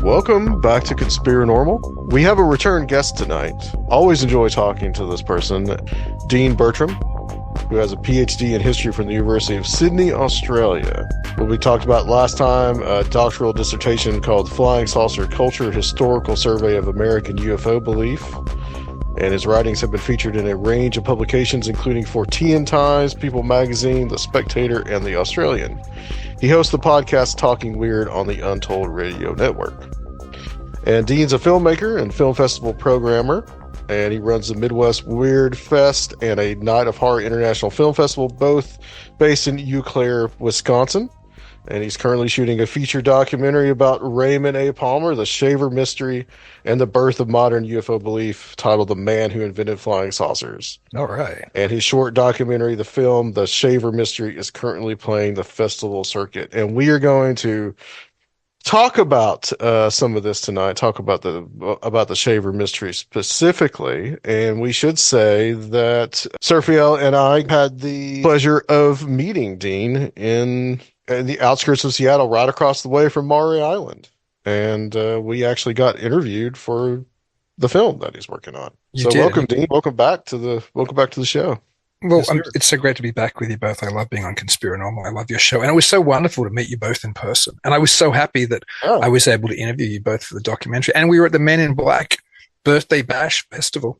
Welcome back to Conspirinormal. We have a return guest tonight. Always enjoy talking to this person, Dean Bertram, who has a PhD in history from the University of Sydney, Australia. What we talked about last time, a doctoral dissertation called Flying Saucer Culture, Historical Survey of American UFO Belief. And his writings have been featured in a range of publications, including for Tea Times, People Magazine, The Spectator, and The Australian. He hosts the podcast Talking Weird on the Untold Radio Network. And Dean's a filmmaker and film festival programmer, and he runs the Midwest Weird Fest and a Night of Horror International Film Festival, both based in Eau Claire, Wisconsin. And he's currently shooting a feature documentary about Raymond A. Palmer, the Shaver Mystery, and the birth of modern UFO belief, titled The Man Who Invented Flying Saucers. All right. And his short documentary, the film The Shaver Mystery, is currently playing the festival circuit. And we are going to talk about some of this tonight, talk about the Shaver Mystery specifically. And we should say that Serfiel and I had the pleasure of meeting Dean in the outskirts of Seattle, right across the way from Maury Island. And we actually got interviewed for the film that he's working on. Welcome, Dean. Welcome back to the show. Well, yes, it's so great to be back with you both. I love being on Conspirinormal. I love your show. And it was so wonderful to meet you both in person. And I was so happy that I was able to interview you both for the documentary. And we were at the Men in Black Birthday Bash Festival.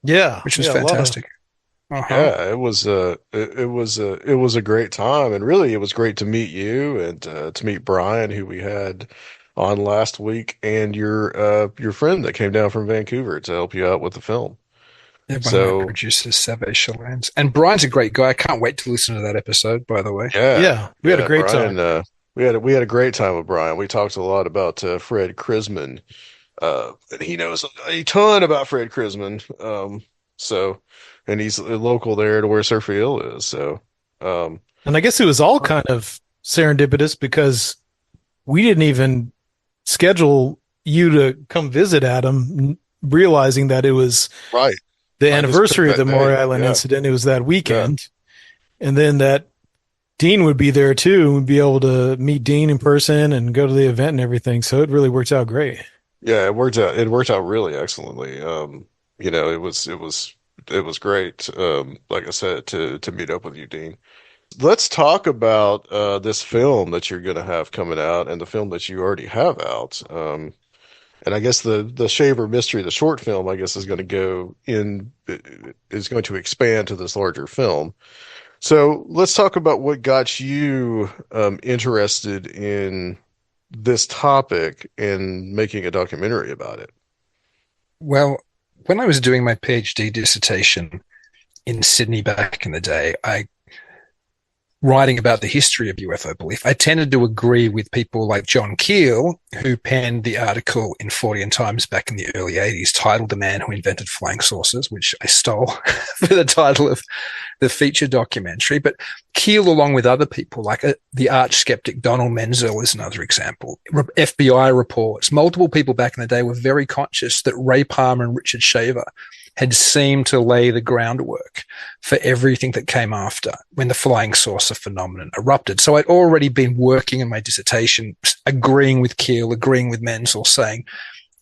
Yeah. Which was fantastic. Yeah, it was a great time, and really it was great to meet you and to meet Brian, who we had on last week, and your friend that came down from Vancouver to help you out with the film. Yeah, one of my producers, Save Chalens. And Brian's a great guy. I can't wait to listen to that episode, by the way. Yeah. We had a great time. We had a great time with Brian. We talked a lot about Fred Krisman. And he knows a ton about Fred Krisman. And he's local there to where Serfiel is. So, and I guess it was all kind of serendipitous because we didn't even schedule you to come visit Adam, realizing that it was the anniversary of the Maury Island incident. It was that weekend. Yeah. And then that Dean would be there too. And we'd be able to meet Dean in person and go to the event and everything. So it really worked out great. Yeah, it worked out really excellently. It was great, like I said, to meet up with you, Dean. Let's talk about this film that you're going to have coming out and the film that you already have out. And I guess the Shaver Mystery, the short film, I guess is going to expand to this larger film. So let's talk about what got you interested in this topic and making a documentary about it. Well, when I was doing my PhD dissertation in Sydney back in the day, writing about the history of UFO belief, I tended to agree with people like John Keel, who penned the article in 40 Times back in the early 80s titled The Man Who Invented Flying Saucers, which I stole for the title of the feature documentary. But Keel, along with other people like the arch skeptic Donald Menzel is another example. FBI reports, multiple people back in the day were very conscious that Ray Palmer and Richard Shaver had seemed to lay the groundwork for everything that came after when the flying saucer phenomenon erupted. So I'd already been working in my dissertation, agreeing with Keel, agreeing with Menzel, saying,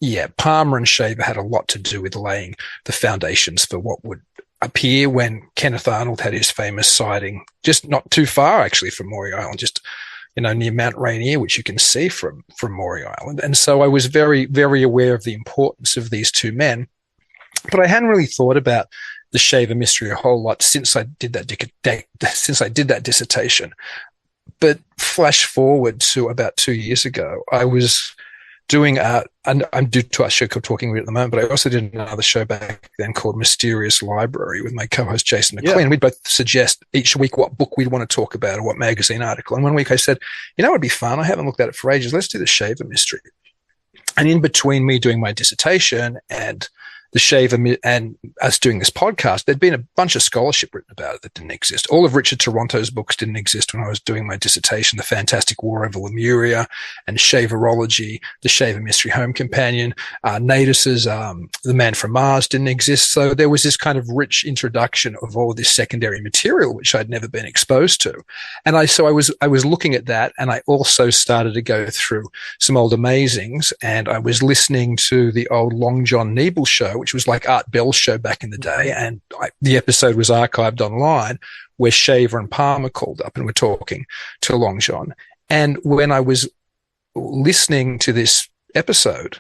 yeah, Palmer and Shaver had a lot to do with laying the foundations for what would appear when Kenneth Arnold had his famous sighting, just not too far actually from Maury Island, just near Mount Rainier, which you can see from Maury Island. And so I was very, very aware of the importance of these two men. But I hadn't really thought about the Shaver Mystery a whole lot since I did that dissertation. But flash forward to about 2 years ago, I was doing I'm due to our show called Talking Weird at the moment, but I also did another show back then called Mysterious Library with my co-host Jason McLean. Yeah. We'd both suggest each week what book we'd want to talk about or what magazine article. And one week I said, it'd be fun. I haven't looked at it for ages. Let's do the Shaver Mystery. And in between me doing my dissertation and the shaver and us doing this podcast, there'd been a bunch of scholarship written about it that didn't exist. All of Richard Toronto's books didn't exist when I was doing my dissertation, The Fantastic War Over Lemuria and Shaverology, The Shaver Mystery Home Companion. Nadis's The Man from Mars didn't exist. So there was this kind of rich introduction of all this secondary material, which I'd never been exposed to. And I was looking at that, and I also started to go through some old amazings, and I was listening to the old Long John Nebel show, which was like Art Bell's show back in the day. And the episode was archived online where Shaver and Palmer called up and were talking to Long John. And when I was listening to this episode,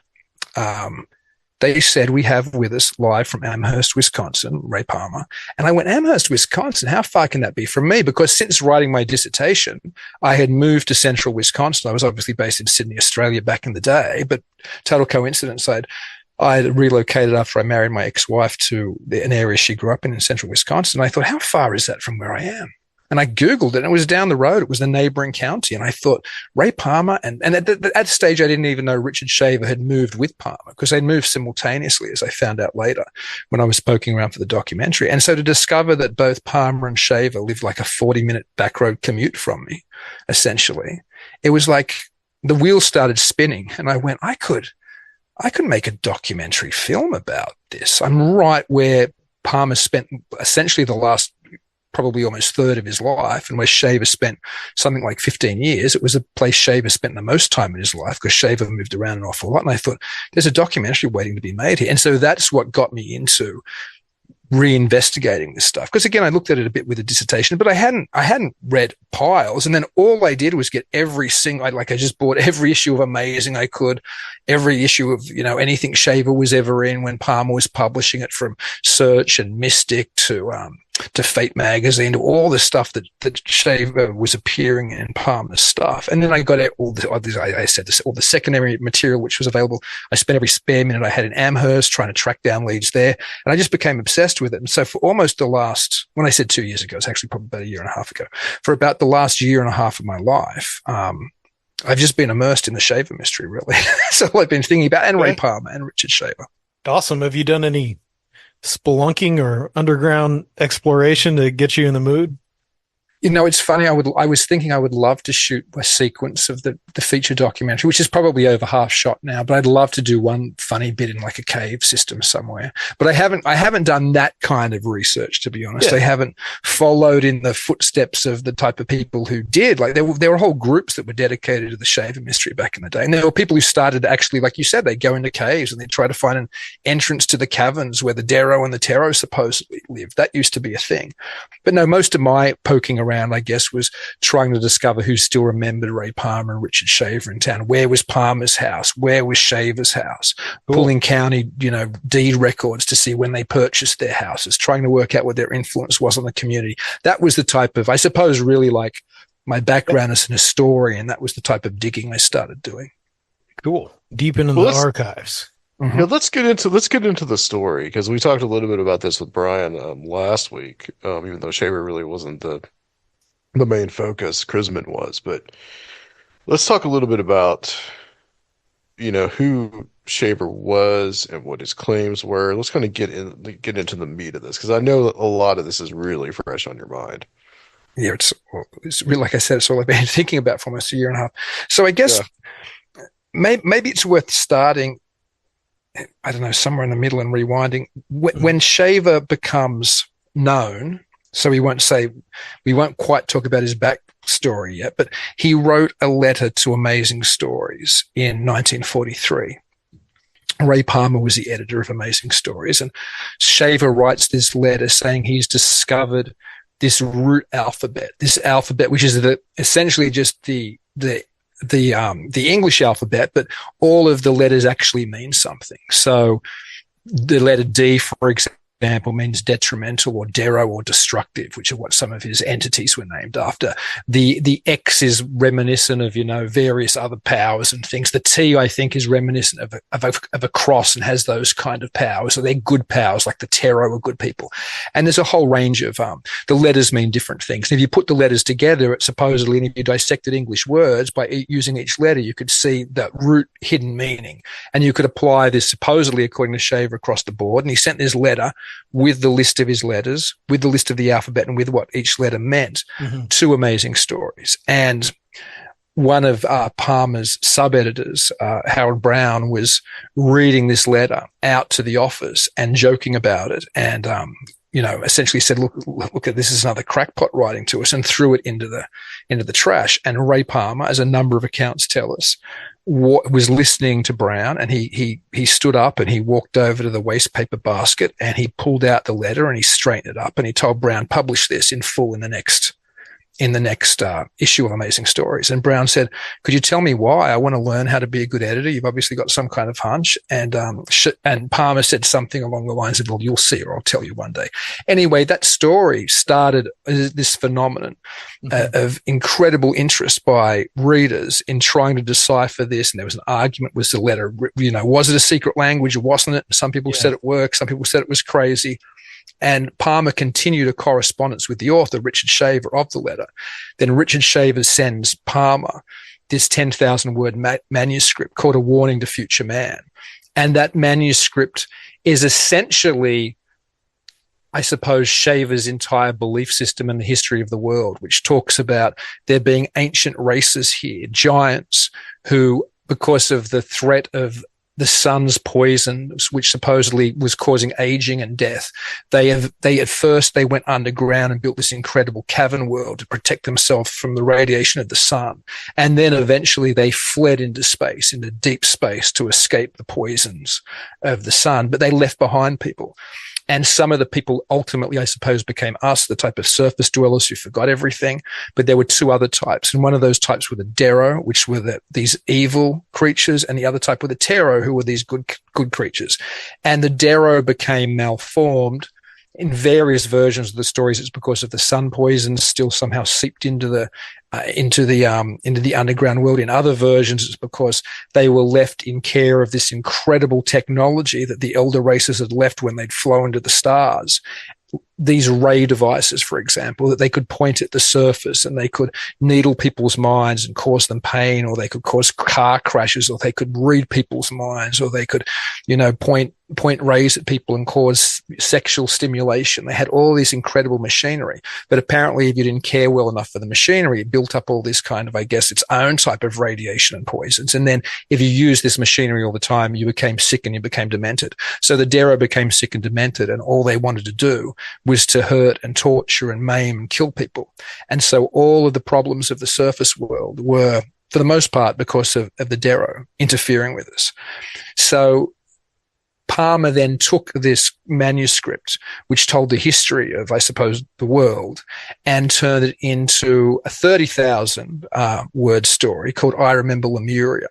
they said, we have with us live from Amherst, Wisconsin, Ray Palmer. And I went, Amherst, Wisconsin, how far can that be from me? Because since writing my dissertation, I had moved to central Wisconsin. I was obviously based in Sydney, Australia back in the day, but total coincidence, I had relocated after I married my ex-wife to an area she grew up in central Wisconsin. And I thought, how far is that from where I am? And I Googled it, and it was down the road. It was the neighboring county. And I thought, Ray Palmer, and at that stage, I didn't even know Richard Shaver had moved with Palmer, because they'd moved simultaneously, as I found out later when I was poking around for the documentary. And so to discover that both Palmer and Shaver lived like a 40-minute backroad commute from me, essentially, it was like the wheels started spinning. And I went, I could make a documentary film about this. I'm right where Palmer spent essentially the last probably almost third of his life, and where Shaver spent something like 15 years. It was the place Shaver spent the most time in his life, because Shaver moved around an awful lot. And I thought, there's a documentary waiting to be made here. And so that's what got me into reinvestigating this stuff. Because again, I looked at it a bit with a dissertation, but I hadn't read piles. And then all I did was get every single, I just bought every issue of Amazing I could, every issue of, anything Shaver was ever in when Palmer was publishing it, from Search and Mystic to Fate magazine, to all the stuff that Shaver was appearing in Palmer's stuff. And then I got all the secondary material which was available. I spent every spare minute I had in Amherst trying to track down leads there. And I just became obsessed with it. And so for almost the last, when I said 2 years ago, it's actually probably about a year and a half ago, for about the last year and a half of my life, I've just been immersed in the Shaver mystery, really. That's all I've been thinking about, and Ray Palmer and Richard Shaver. Awesome. Have you done any spelunking or underground exploration to get you in the mood? It's funny. I was thinking I would love to shoot a sequence of the feature documentary, which is probably over half shot now, but I'd love to do one funny bit in like a cave system somewhere. But I haven't done that kind of research, to be honest. Yeah. I haven't followed in the footsteps of the type of people who did. Like there were whole groups that were dedicated to the Shaver mystery back in the day. And there were people who started actually, like you said, they go into caves and they try to find an entrance to the caverns where the Deros and the Teros supposedly lived. That used to be a thing. But no, most of my poking around, I guess, was trying to discover who still remembered Ray Palmer and Richard Shaver in town. Where was Palmer's house? Where was Shaver's house? Cool. Pulling county, deed records to see when they purchased their houses, trying to work out what their influence was on the community. That was the type of, I suppose, really like my background as an historian. That was the type of digging I started doing. Cool. Deep into the archives. Mm-hmm. Yeah, let's get into the story, because we talked a little bit about this with Brian last week, even though Shaver really wasn't the main focus. Chrisman was. But let's talk a little bit about who Shaver was and what his claims were. Let's kind of get into the meat of this, because I know a lot of this is really fresh on your mind. Yeah, it's really, like I said, it's all I've been thinking about for almost a year and a half. So I guess maybe it's worth starting, I don't know, somewhere in the middle and rewinding. When Shaver becomes known, so we won't quite talk about his backstory yet, but he wrote a letter to Amazing Stories in 1943. Ray Palmer was the editor of Amazing Stories, and Shaver writes this letter saying he's discovered this root alphabet, which is essentially just the English alphabet, but all of the letters actually mean something. So the letter D, for example, example, means detrimental or dero or destructive, which are what some of his entities were named after. The X is reminiscent of, various other powers and things. The T, I think, is reminiscent of a cross and has those kind of powers. So they're good powers, like the Tero are good people. And there's a whole range of, the letters mean different things. And if you put the letters together, it supposedly, and if you dissected English words by using each letter, you could see the root hidden meaning. And you could apply this supposedly, according to Shaver, across the board. And he sent this letter with the list of his letters, with the list of the alphabet, and with what each letter meant to Amazing Stories. And one of Palmer's sub-editors, Howard Brown, was reading this letter out to the office and joking about it, and essentially said, "Look at this is another crackpot writing to us," and threw it into the trash. And Ray Palmer, as a number of accounts tell us, was listening to Brown, and he stood up and he walked over to the waste paper basket and he pulled out the letter and he straightened it up and he told Brown, "Publish this in full in the next issue of Amazing Stories." And Brown said, "Could you tell me why? I want to learn how to be a good editor. You've obviously got some kind of hunch." And Palmer said something along the lines of, "Well, you'll see, or I'll tell you one day." Anyway, that story started this phenomenon of incredible interest by readers in trying to decipher this. And there was an argument: was the letter, was it a secret language or wasn't it? Some people said it worked. Some people said it was crazy. And Palmer continued a correspondence with the author, Richard Shaver, of the letter. Then Richard Shaver sends Palmer this 10,000-word manuscript called A Warning to Future Man. And that manuscript is essentially, I suppose, Shaver's entire belief system in the history of the world, which talks about there being ancient races here, giants who, because of the threat of the sun's poison, which supposedly was causing aging and death, they at first went underground and built this incredible cavern world to protect themselves from the radiation of the sun. And then eventually they fled into space, into deep space, to escape the poisons of the sun. But they left behind people. And some of the people ultimately, I suppose, became us, the type of surface dwellers who forgot everything. But there were two other types. And one of those types were the Dero, which were these evil creatures. And the other type were the Tero, who were these good creatures. And the Dero became malformed. In various versions of the stories, it's because of the sun poison still somehow seeped into the underground world. In other versions, it's because they were left in care of this incredible technology that the elder races had left when they'd flown to the stars. These ray devices, for example, that they could point at the surface and they could needle people's minds and cause them pain, or they could cause car crashes, or they could read people's minds, or they could, point rays at people and cause sexual stimulation. They had all this incredible machinery, but apparently if you didn't care well enough for the machinery, it built up all this kind of, I guess, its own type of radiation and poisons. And then if you used this machinery all the time, you became sick and you became demented. So the Dero became sick and demented, and all they wanted to do was to hurt and torture and maim and kill people. And so all of the problems of the surface world were, for the most part, because of the Dero interfering with us. So Palmer then took this manuscript, which told the history of, I suppose, the world, and turned it into a 30,000 word story called I Remember Lemuria,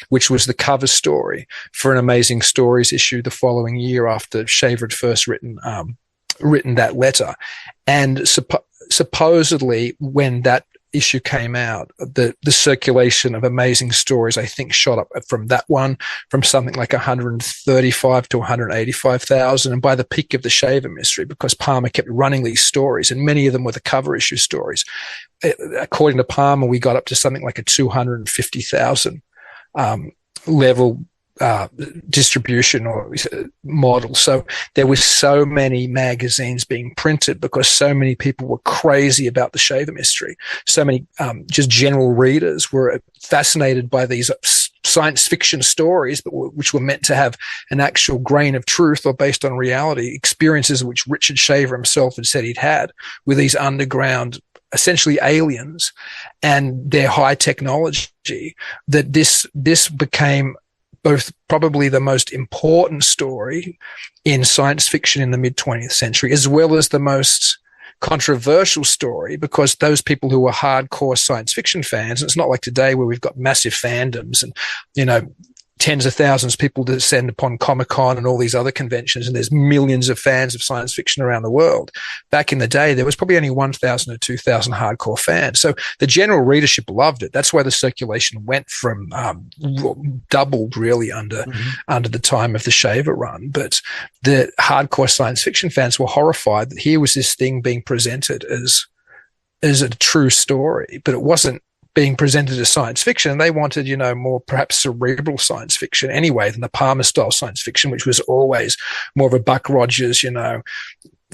which was the cover story for an Amazing Stories issue the following year after Shaver had first written that letter. And supposedly when that issue came out, the circulation of Amazing Stories, I think, shot up from that one from something like 135 to 185,000. And by the peak of the Shaver mystery, because Palmer kept running these stories, and many of them were the cover issue stories, according to Palmer, we got up to something like a 250,000 level distribution or model. So there were so many magazines being printed because so many people were crazy about the Shaver mystery. So many just general readers were fascinated by these science fiction stories, but which were meant to have an actual grain of truth or based on reality, experiences which Richard Shaver himself had said he'd had with these underground, essentially aliens, and their high technology, that this became both probably the most important story in science fiction in the mid-20th century, as well as the most controversial story, because those people who were hardcore science fiction fans, and it's not like today where we've got massive fandoms and, tens of thousands of people descend upon Comic-Con and all these other conventions, and there's millions of fans of science fiction around the world. Back in the day, there was probably only 1,000 or 2,000 hardcore fans. So the general readership loved it. That's why the circulation went from doubled really under the time of the Shaver run. But the hardcore science fiction fans were horrified that here was this thing being presented as a true story, but it wasn't being presented as science fiction. They wanted, more perhaps cerebral science fiction anyway than the Palmer style science fiction, which was always more of a Buck Rogers,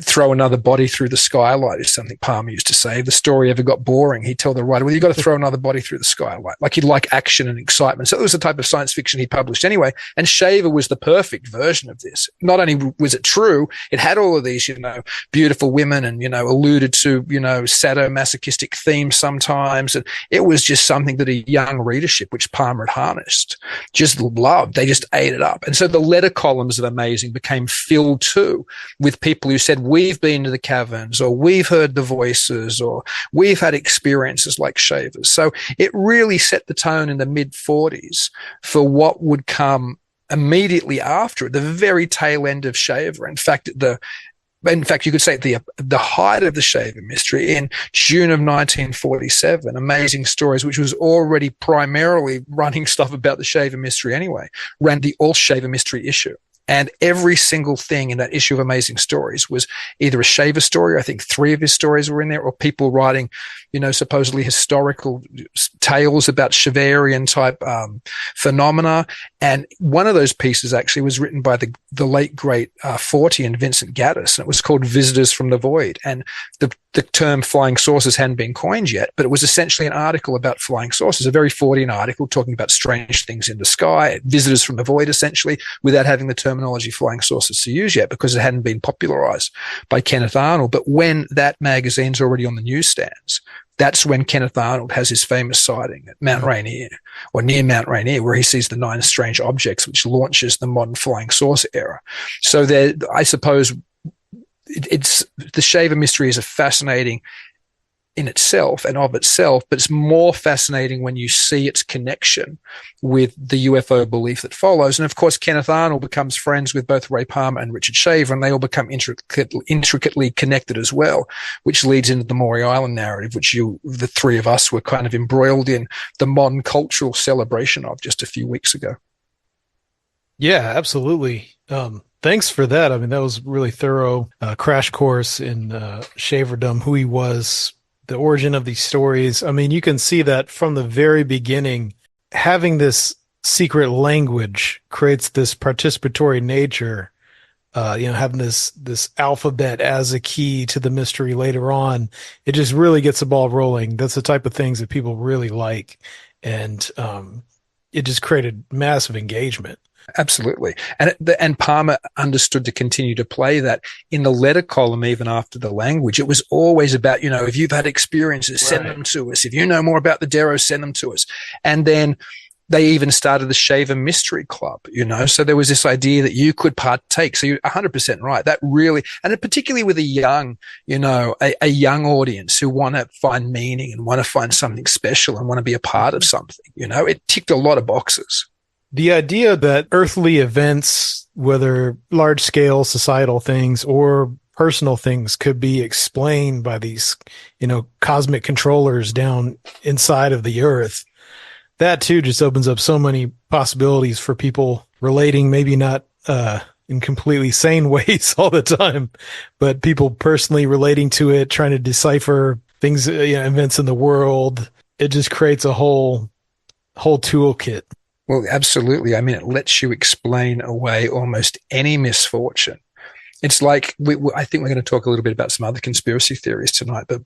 throw another body through the skylight is something Palmer used to say. If the story ever got boring, he'd tell the writer, well, you've got to throw another body through the skylight. Like he'd like action and excitement. So it was the type of science fiction he published anyway. And Shaver was the perfect version of this. Not only was it true, it had all of these, beautiful women and, alluded to, sadomasochistic themes sometimes. And it was just something that a young readership, which Palmer had harnessed, just loved. They just ate it up. And so the letter columns of Amazing became filled too with people who said, we've been to the caverns, or we've heard the voices, or we've had experiences like Shavers. So it really set the tone in the mid-40s for what would come immediately after, at the very tail end of Shaver. In fact, you could say at the height of the Shaver mystery in June of 1947, Amazing Stories, which was already primarily running stuff about the Shaver mystery anyway, ran the All Shaver Mystery issue. And every single thing in that issue of Amazing Stories was either a Shaver story, I think 3 of his stories were in there, or people writing, supposedly historical tales about Shaverian type phenomena. And one of those pieces actually was written by the late, great Fortean Vincent Gaddis, and it was called Visitors from the Void. And the term flying saucers hadn't been coined yet, but it was essentially an article about flying saucers, a very Fortean article talking about strange things in the sky, visitors from the void, essentially, without having the terminology flying saucers to use yet, because it hadn't been popularized by Kenneth Arnold. But when that magazine's already on the newsstands, that's when Kenneth Arnold has his famous sighting at Mount Rainier, or near Mount Rainier, where he sees the 9 strange objects, which launches the modern flying saucer era. So there, I suppose, it's the Shaver mystery is a fascinating in itself and of itself, but it's more fascinating when you see its connection with the UFO belief that follows. And of course, Kenneth Arnold becomes friends with both Ray Palmer and Richard Shaver, and they all become intricately connected as well, which leads into the Maury Island narrative, which the 3 of us were kind of embroiled in the modern cultural celebration of just a few weeks ago. Yeah, absolutely. Thanks for that. I mean, that was really thorough crash course in Shaverdom, who he was, the origin of these stories. I mean, you can see that from the very beginning, having this secret language creates this participatory nature, having this alphabet as a key to the mystery later on. It just really gets the ball rolling. That's the type of things that people really like. And it just created massive engagement. Absolutely. And Palmer understood to continue to play that in the letter column, even after the language. It was always about, if you've had experiences, send them to us. If you know more about the Deros, send them to us. And then they even started the Shaver Mystery Club, so there was this idea that you could partake. So you're 100% right. That really, and particularly with a young, a young audience who want to find meaning and want to find something special and want to be a part of something, it ticked a lot of boxes. The idea that earthly events, whether large-scale societal things or personal things, could be explained by these, cosmic controllers down inside of the earth, that too just opens up so many possibilities for people relating, maybe not in completely sane ways all the time, but people personally relating to it, trying to decipher things, events in the world. It just creates a whole toolkit. Well, absolutely. I mean, it lets you explain away almost any misfortune. It's like, I think we're going to talk a little bit about some other conspiracy theories tonight, but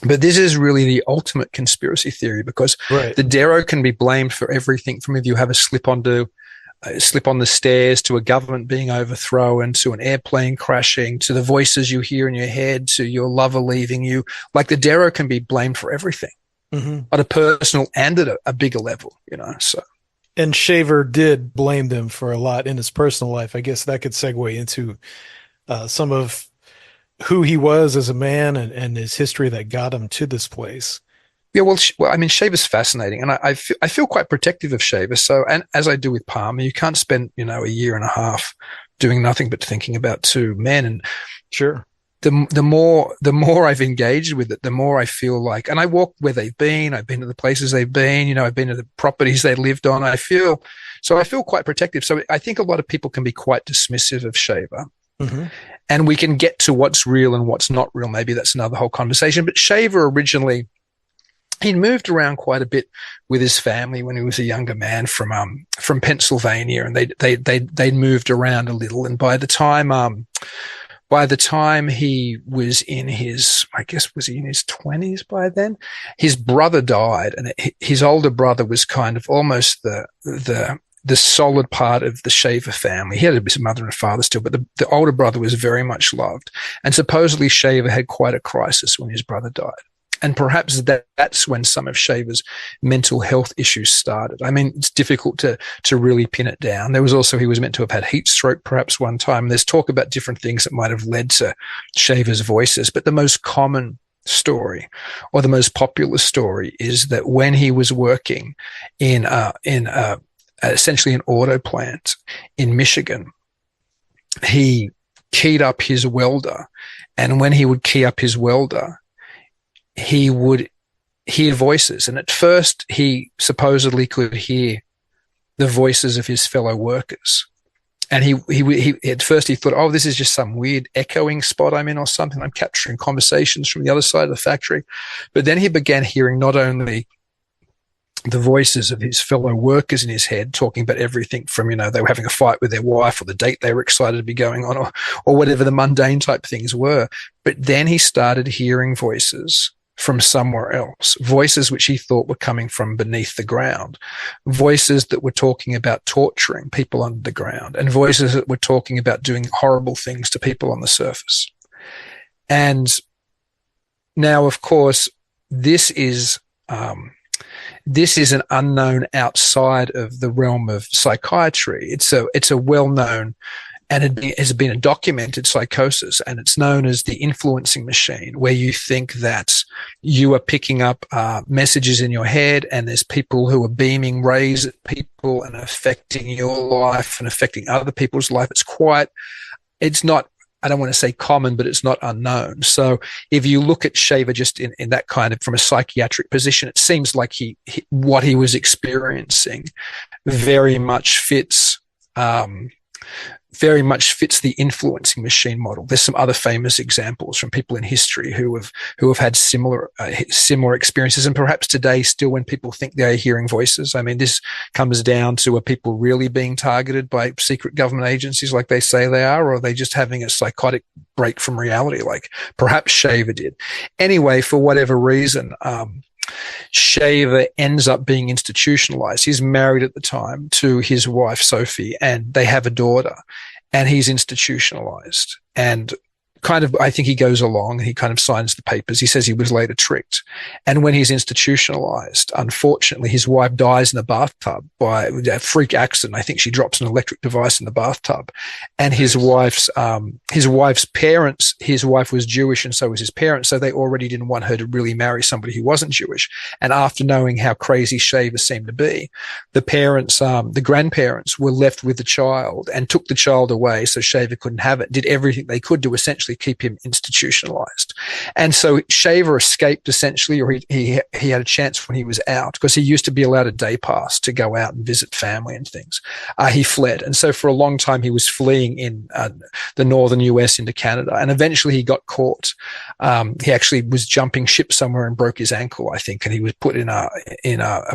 this is really the ultimate conspiracy theory, because the Darrow can be blamed for everything from if you have a slip on the stairs, to a government being overthrown, to an airplane crashing, to the voices you hear in your head, to your lover leaving you. Like, the Darrow can be blamed for everything at a personal and at a bigger level, so. And Shaver did blame them for a lot in his personal life. I guess that could segue into some of who he was as a man and his history that got him to this place. Yeah, well, I mean, Shaver's fascinating, and I feel quite protective of Shaver. So, and as I do with Palmer, you can't spend a year and a half doing nothing but thinking about two men. And Sure. The more I've engaged with it, the more I feel like, and I walk where they've been. I've been to the places they've been. I've been to the properties they lived on. I feel quite protective. So I think a lot of people can be quite dismissive of Shaver. Mm-hmm. And we can get to what's real and what's not real. Maybe that's another whole conversation. But Shaver originally, he moved around quite a bit with his family when he was a younger man from Pennsylvania, and they moved around a little. And by the time he was in his, I guess, was he in his 20s by then? His brother died, and his older brother was kind of almost the solid part of the Shaver family. He had his mother and father still, but the older brother was very much loved. And supposedly Shaver had quite a crisis when his brother died. And perhaps that's when some of Shaver's mental health issues started. I mean, it's difficult to really pin it down. There was also, he was meant to have had heat stroke perhaps one time. There's talk about different things that might have led to Shaver's voices. But the most common story, or the most popular story, is that when he was working in essentially an auto plant in Michigan, he keyed up his welder. And when he would key up his welder, he would hear voices. And at first he supposedly could hear the voices of his fellow workers. And he at first he thought, oh, this is just some weird echoing spot I'm in or something. I'm capturing conversations from the other side of the factory. But then he began hearing not only the voices of his fellow workers in his head, talking about everything from, they were having a fight with their wife, or the date they were excited to be going on, or whatever the mundane type things were. But then he started hearing voices from somewhere else, voices which he thought were coming from beneath the ground, voices that were talking about torturing people under the ground, and voices that were talking about doing horrible things to people on the surface. And now, of course, this is an unknown outside of the realm of psychiatry. It's a well-known, and it has been a documented psychosis, and it's known as the influencing machine, where you think that you are picking up messages in your head, and there's people who are beaming rays at people and affecting your life and affecting other people's life. It's not, I don't want to say common, but it's not unknown. So if you look at Shaver just in that kind of, from a psychiatric position, it seems like what he was experiencing very much fits the influencing machine model. There's some other famous examples from people in history who have had similar experiences, and perhaps today still, when people think they are hearing voices. I mean, this comes down to, are people really being targeted by secret government agencies like they say they are, or are they just having a psychotic break from reality, like perhaps Shaver did? Anyway, for whatever reason, Shaver ends up being institutionalized. He's married at the time to his wife, Sophie, and they have a daughter, and he's institutionalized. And kind of, I think he goes along and he kind of signs the papers. He says he was later tricked. And when he's institutionalized, unfortunately, his wife dies in the bathtub by a freak accident. I think she drops an electric device in the bathtub. And his wife's parents, his wife was Jewish, and so was his parents. So they already didn't want her to really marry somebody who wasn't Jewish. And after knowing how crazy Shaver seemed to be, the parents, the grandparents were left with the child and took the child away so Shaver couldn't have it, did everything they could to essentially keep him institutionalized. And so Shaver escaped essentially, or he had a chance when he was out, because he used to be allowed a day pass to go out and visit family and things. He fled. And so for a long time, he was fleeing in the northern US into Canada. And eventually he got caught. He actually was jumping ship somewhere and broke his ankle, I think. And he was put in a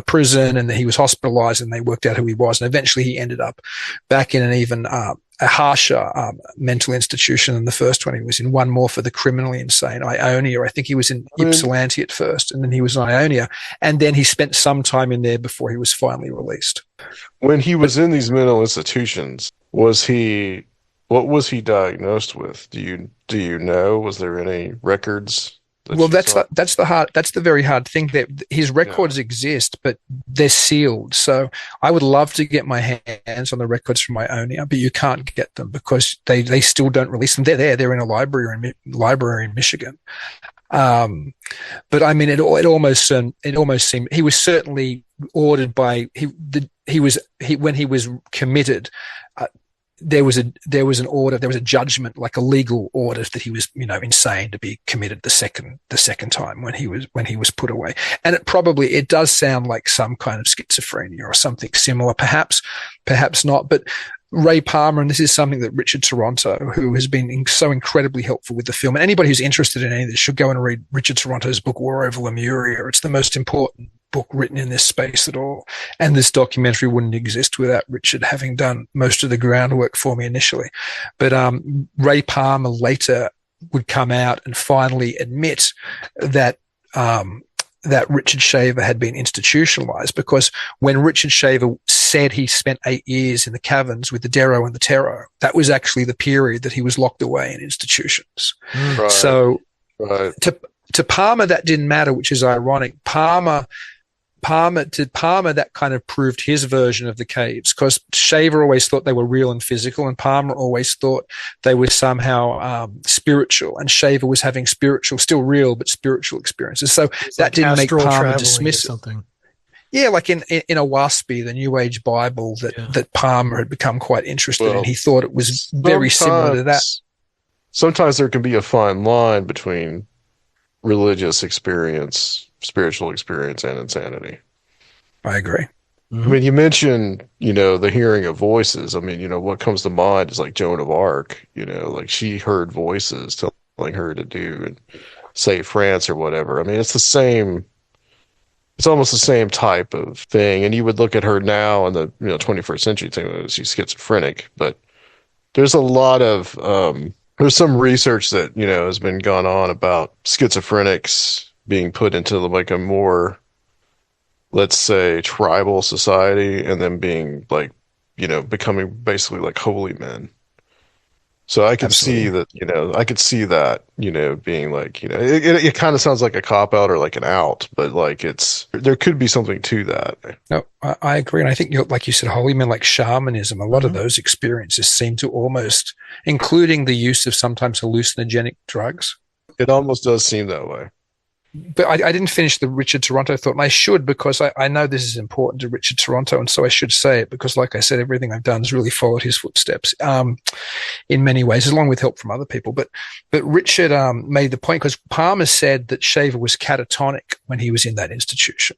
prison, and he was hospitalized, and they worked out who he was. And eventually he ended up back in an even a harsher mental institution than the first one. He was in one more for the criminally insane, Ionia. I think he was in Ypsilanti at first, and then he was in Ionia, and then he spent some time in there before he was finally released. When he was in these mental institutions, what was he diagnosed with? Do you know? Was there any records? Well, that's the very hard thing. That his records exist, but they're sealed. So I would love to get my hands on the records from Ionia, but you can't get them because they still don't release them. They're there. They're in a library in Michigan. But I mean, it almost seemed he was certainly ordered by when he was committed. There was an order, there was a judgment, like a legal order, that he was, insane to be committed the second time when he was put away. And it does sound like some kind of schizophrenia or something similar, perhaps not. But Ray Palmer, and this is something that Richard Toronto, who has been so incredibly helpful with the film, and anybody who's interested in any of this should go and read Richard Toronto's book, War Over Lemuria. It's the most important book written in this space at all. And this documentary wouldn't exist without Richard having done most of the groundwork for me initially. But Ray Palmer later would come out and finally admit that that Richard Shaver had been institutionalized, because when Richard Shaver said he spent 8 years in the caverns with the Dero and the Tero, that was actually the period that he was locked away in institutions. Right. So Right. to Palmer, that didn't matter, which is ironic. Palmer, that kind of proved his version of the caves, because Shaver always thought they were real and physical, and Palmer always thought they were somehow spiritual, and Shaver was having spiritual, still real, but spiritual experiences. So It's that like didn't make astral Palmer traveling dismiss or it. something. Yeah, like in a WASPI, the New Age Bible that Palmer had become quite interested in. He thought it was very similar to that. Sometimes there can be a fine line between religious experience, spiritual experience, and insanity. I agree. I mean, you mentioned, the hearing of voices. I mean, what comes to mind is like Joan of Arc, like she heard voices telling her to do and save France or whatever. I mean, it's almost the same type of thing. And you would look at her now in the 21st century thing, she's schizophrenic, but there's a lot of there's some research that has been gone on about schizophrenics being put into like a more, let's say, tribal society, and then being like becoming basically like holy men. So I could see that, being like, it kind of sounds like a cop out or like an out, but like there could be something to that. No, I agree. And I think, like you said, holy men, like shamanism, a lot of those experiences seem to almost, including the use of sometimes hallucinogenic drugs. It almost does seem that way. But I didn't finish the Richard Toronto thought, and I should, because I know this is important to Richard Toronto, and so I should say it, because like I said, everything I've done has really followed his footsteps in many ways, along with help from other people. But Richard made the point, because Palmer said that Shaver was catatonic when he was in that institution,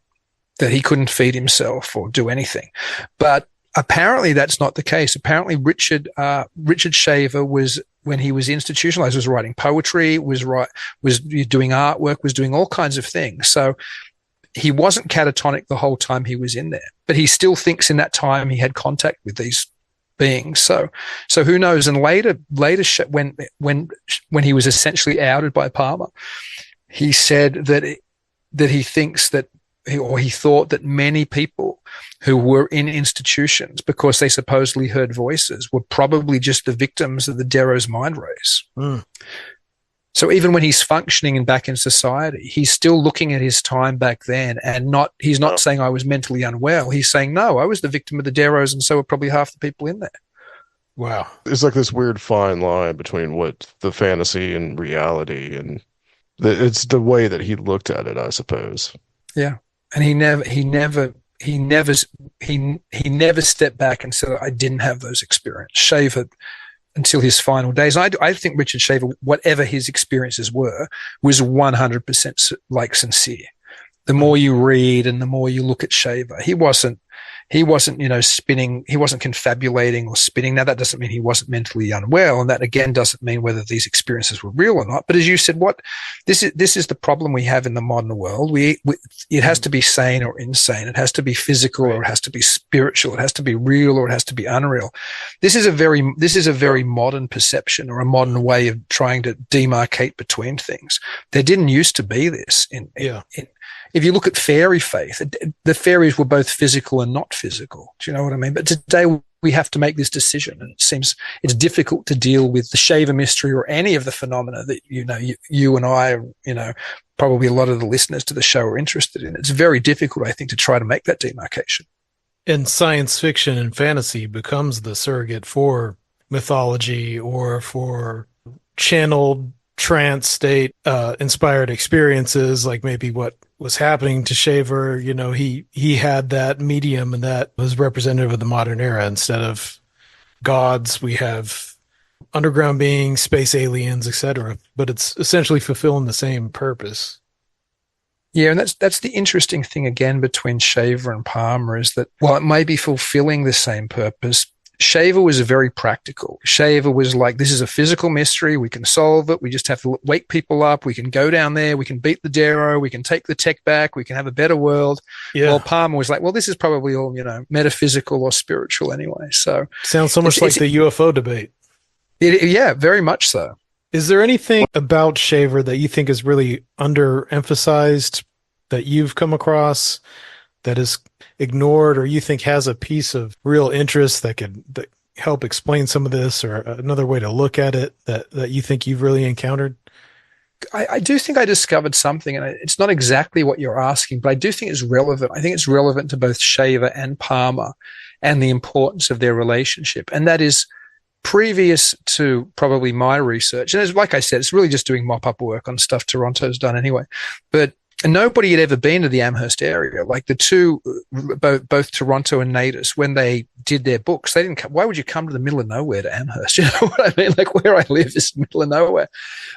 that he couldn't feed himself or do anything. But apparently that's not the case. Apparently Richard Shaver was, when he was institutionalized, was writing poetry, was doing artwork, was doing all kinds of things. So he wasn't catatonic the whole time he was in there, but he still thinks in that time he had contact with these beings. So who knows? And later, when he was essentially outed by Palmer, he said that he thinks that, or he thought that many people who were in institutions because they supposedly heard voices were probably just the victims of the Deros mind race. So even when he's functioning and back in society, he's still looking at his time back then, and he's not saying I was mentally unwell. He's saying, no, I was the victim of the Deros, and so were probably half the people in there. Wow. It's like this weird fine line between what the fantasy and reality, and it's the way that he looked at it, I suppose. Yeah. And he never stepped back and said, I didn't have those experiences. Shaver, until his final days. I think Richard Shaver, whatever his experiences were, was 100% like sincere. The more you read and the more you look at Shaver, he wasn't, spinning, he wasn't confabulating or spinning. Now, that doesn't mean he wasn't mentally unwell. And that, again, doesn't mean whether these experiences were real or not. But as you said, this is the problem we have in the modern world. It has to be sane or insane. It has to be physical or it has to be spiritual. It has to be real or it has to be unreal. This is a very modern perception, or a modern way of trying to demarcate between things. There didn't used to be this if you look at fairy faith, the fairies were both physical and not physical. Do you know what I mean? But today we have to make this decision, and it seems it's difficult to deal with the Shaver mystery or any of the phenomena that you and I, probably a lot of the listeners to the show are interested in. It's very difficult, I think, to try to make that demarcation. And science fiction and fantasy becomes the surrogate for mythology or for channeled trance state inspired experiences, like maybe what was happening to Shaver. He had that medium, and that was representative of the modern era. Instead of gods, we have underground beings, space aliens, etc. But it's essentially fulfilling the same purpose. Yeah, and that's the interesting thing again between Shaver and Palmer is that while it may be fulfilling the same purpose, Shaver was very practical. Shaver was like, this is a physical mystery. We can solve it. We just have to wake people up. We can go down there. We can beat the Deros. We can take the tech back. We can have a better world. Yeah. While Palmer was like, well, this is probably all, metaphysical or spiritual anyway. So sounds so much like the UFO debate. Yeah, very much so. Is there anything about Shaver that you think is really underemphasized that you've come across that is ignored, or you think has a piece of real interest that could help explain some of this, or another way to look at it that you think you've really encountered? I do think I discovered something, and it's not exactly what you're asking, but I do think it's relevant. I think it's relevant to both Shaver and Palmer and the importance of their relationship. And that is previous to probably my research. And like I said, it's really just doing mop-up work on stuff Toronto's done anyway. But nobody had ever been to the Amherst area. Like the two, both Toronto and Natus, when they did their books, they didn't. Why would you come to the middle of nowhere to Amherst? You know what I mean? Like where I live is the middle of nowhere.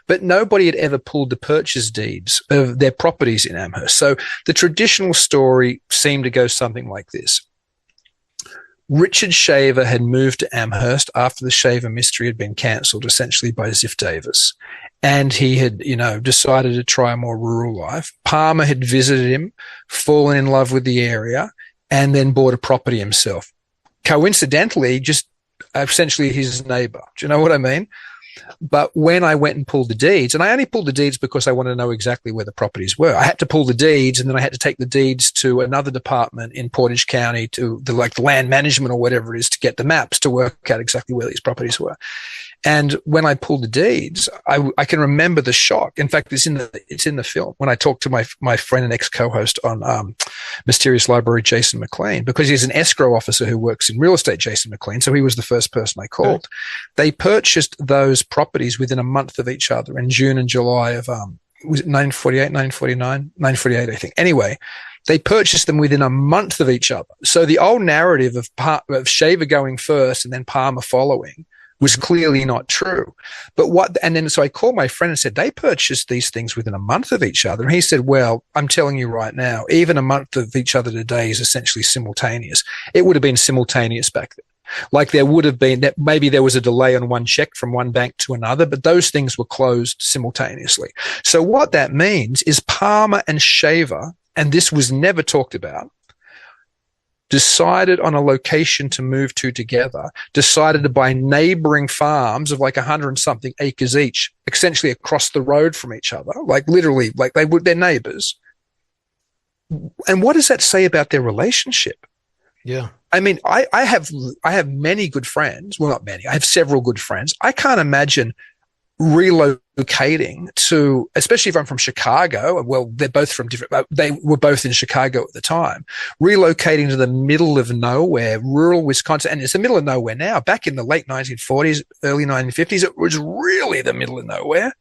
But nobody had ever pulled the purchase deeds of their properties in Amherst. So the traditional story seemed to go something like this. Richard Shaver had moved to Amherst after the Shaver mystery had been cancelled, essentially by Ziff Davis. And he had, decided to try a more rural life. Palmer had visited him, fallen in love with the area, and then bought a property himself. Coincidentally, just essentially his neighbor. Do you know what I mean? But when I went and pulled the deeds, and I only pulled the deeds because I wanted to know exactly where the properties were. I had to pull the deeds, and then I had to take the deeds to another department in Portage County, to the land management or whatever it is, to get the maps to work out exactly where these properties were. And when I pulled the deeds, I can remember the shock. In fact, it's in the film when I talked to my friend and ex-co-host on Mysterious Library, Jason McLean, because he's an escrow officer who works in real estate, Jason McLean. So he was the first person I called. They purchased those properties within a month of each other in June and July of, was it 948, 949, 948, I think. Anyway, they purchased them within a month of each other. So the old narrative of Shaver going first and then Palmer following was clearly not true. So I called my friend and said, they purchased these things within a month of each other. And he said, well, I'm telling you right now, even a month of each other today is essentially simultaneous. It would have been simultaneous back then. Like there would have been that maybe there was a delay on one check from one bank to another, but those things were closed simultaneously. So what that means is Palmer and Shaver, and this was never talked about, decided on a location to move to together, decided to buy neighboring farms of like 100 and something acres each, essentially across the road from each other, like literally, like they're neighbors. And what does that say about their relationship? Yeah. I mean, I have many good friends. Well, not many. I have several good friends. I can't imagine relocating to, especially if I'm from Chicago. Well, they're both from different, they were both in Chicago at the time, relocating to the middle of nowhere, rural Wisconsin. And it's the middle of nowhere now. Back in the late 1940s, early 1950s, it was really the middle of nowhere.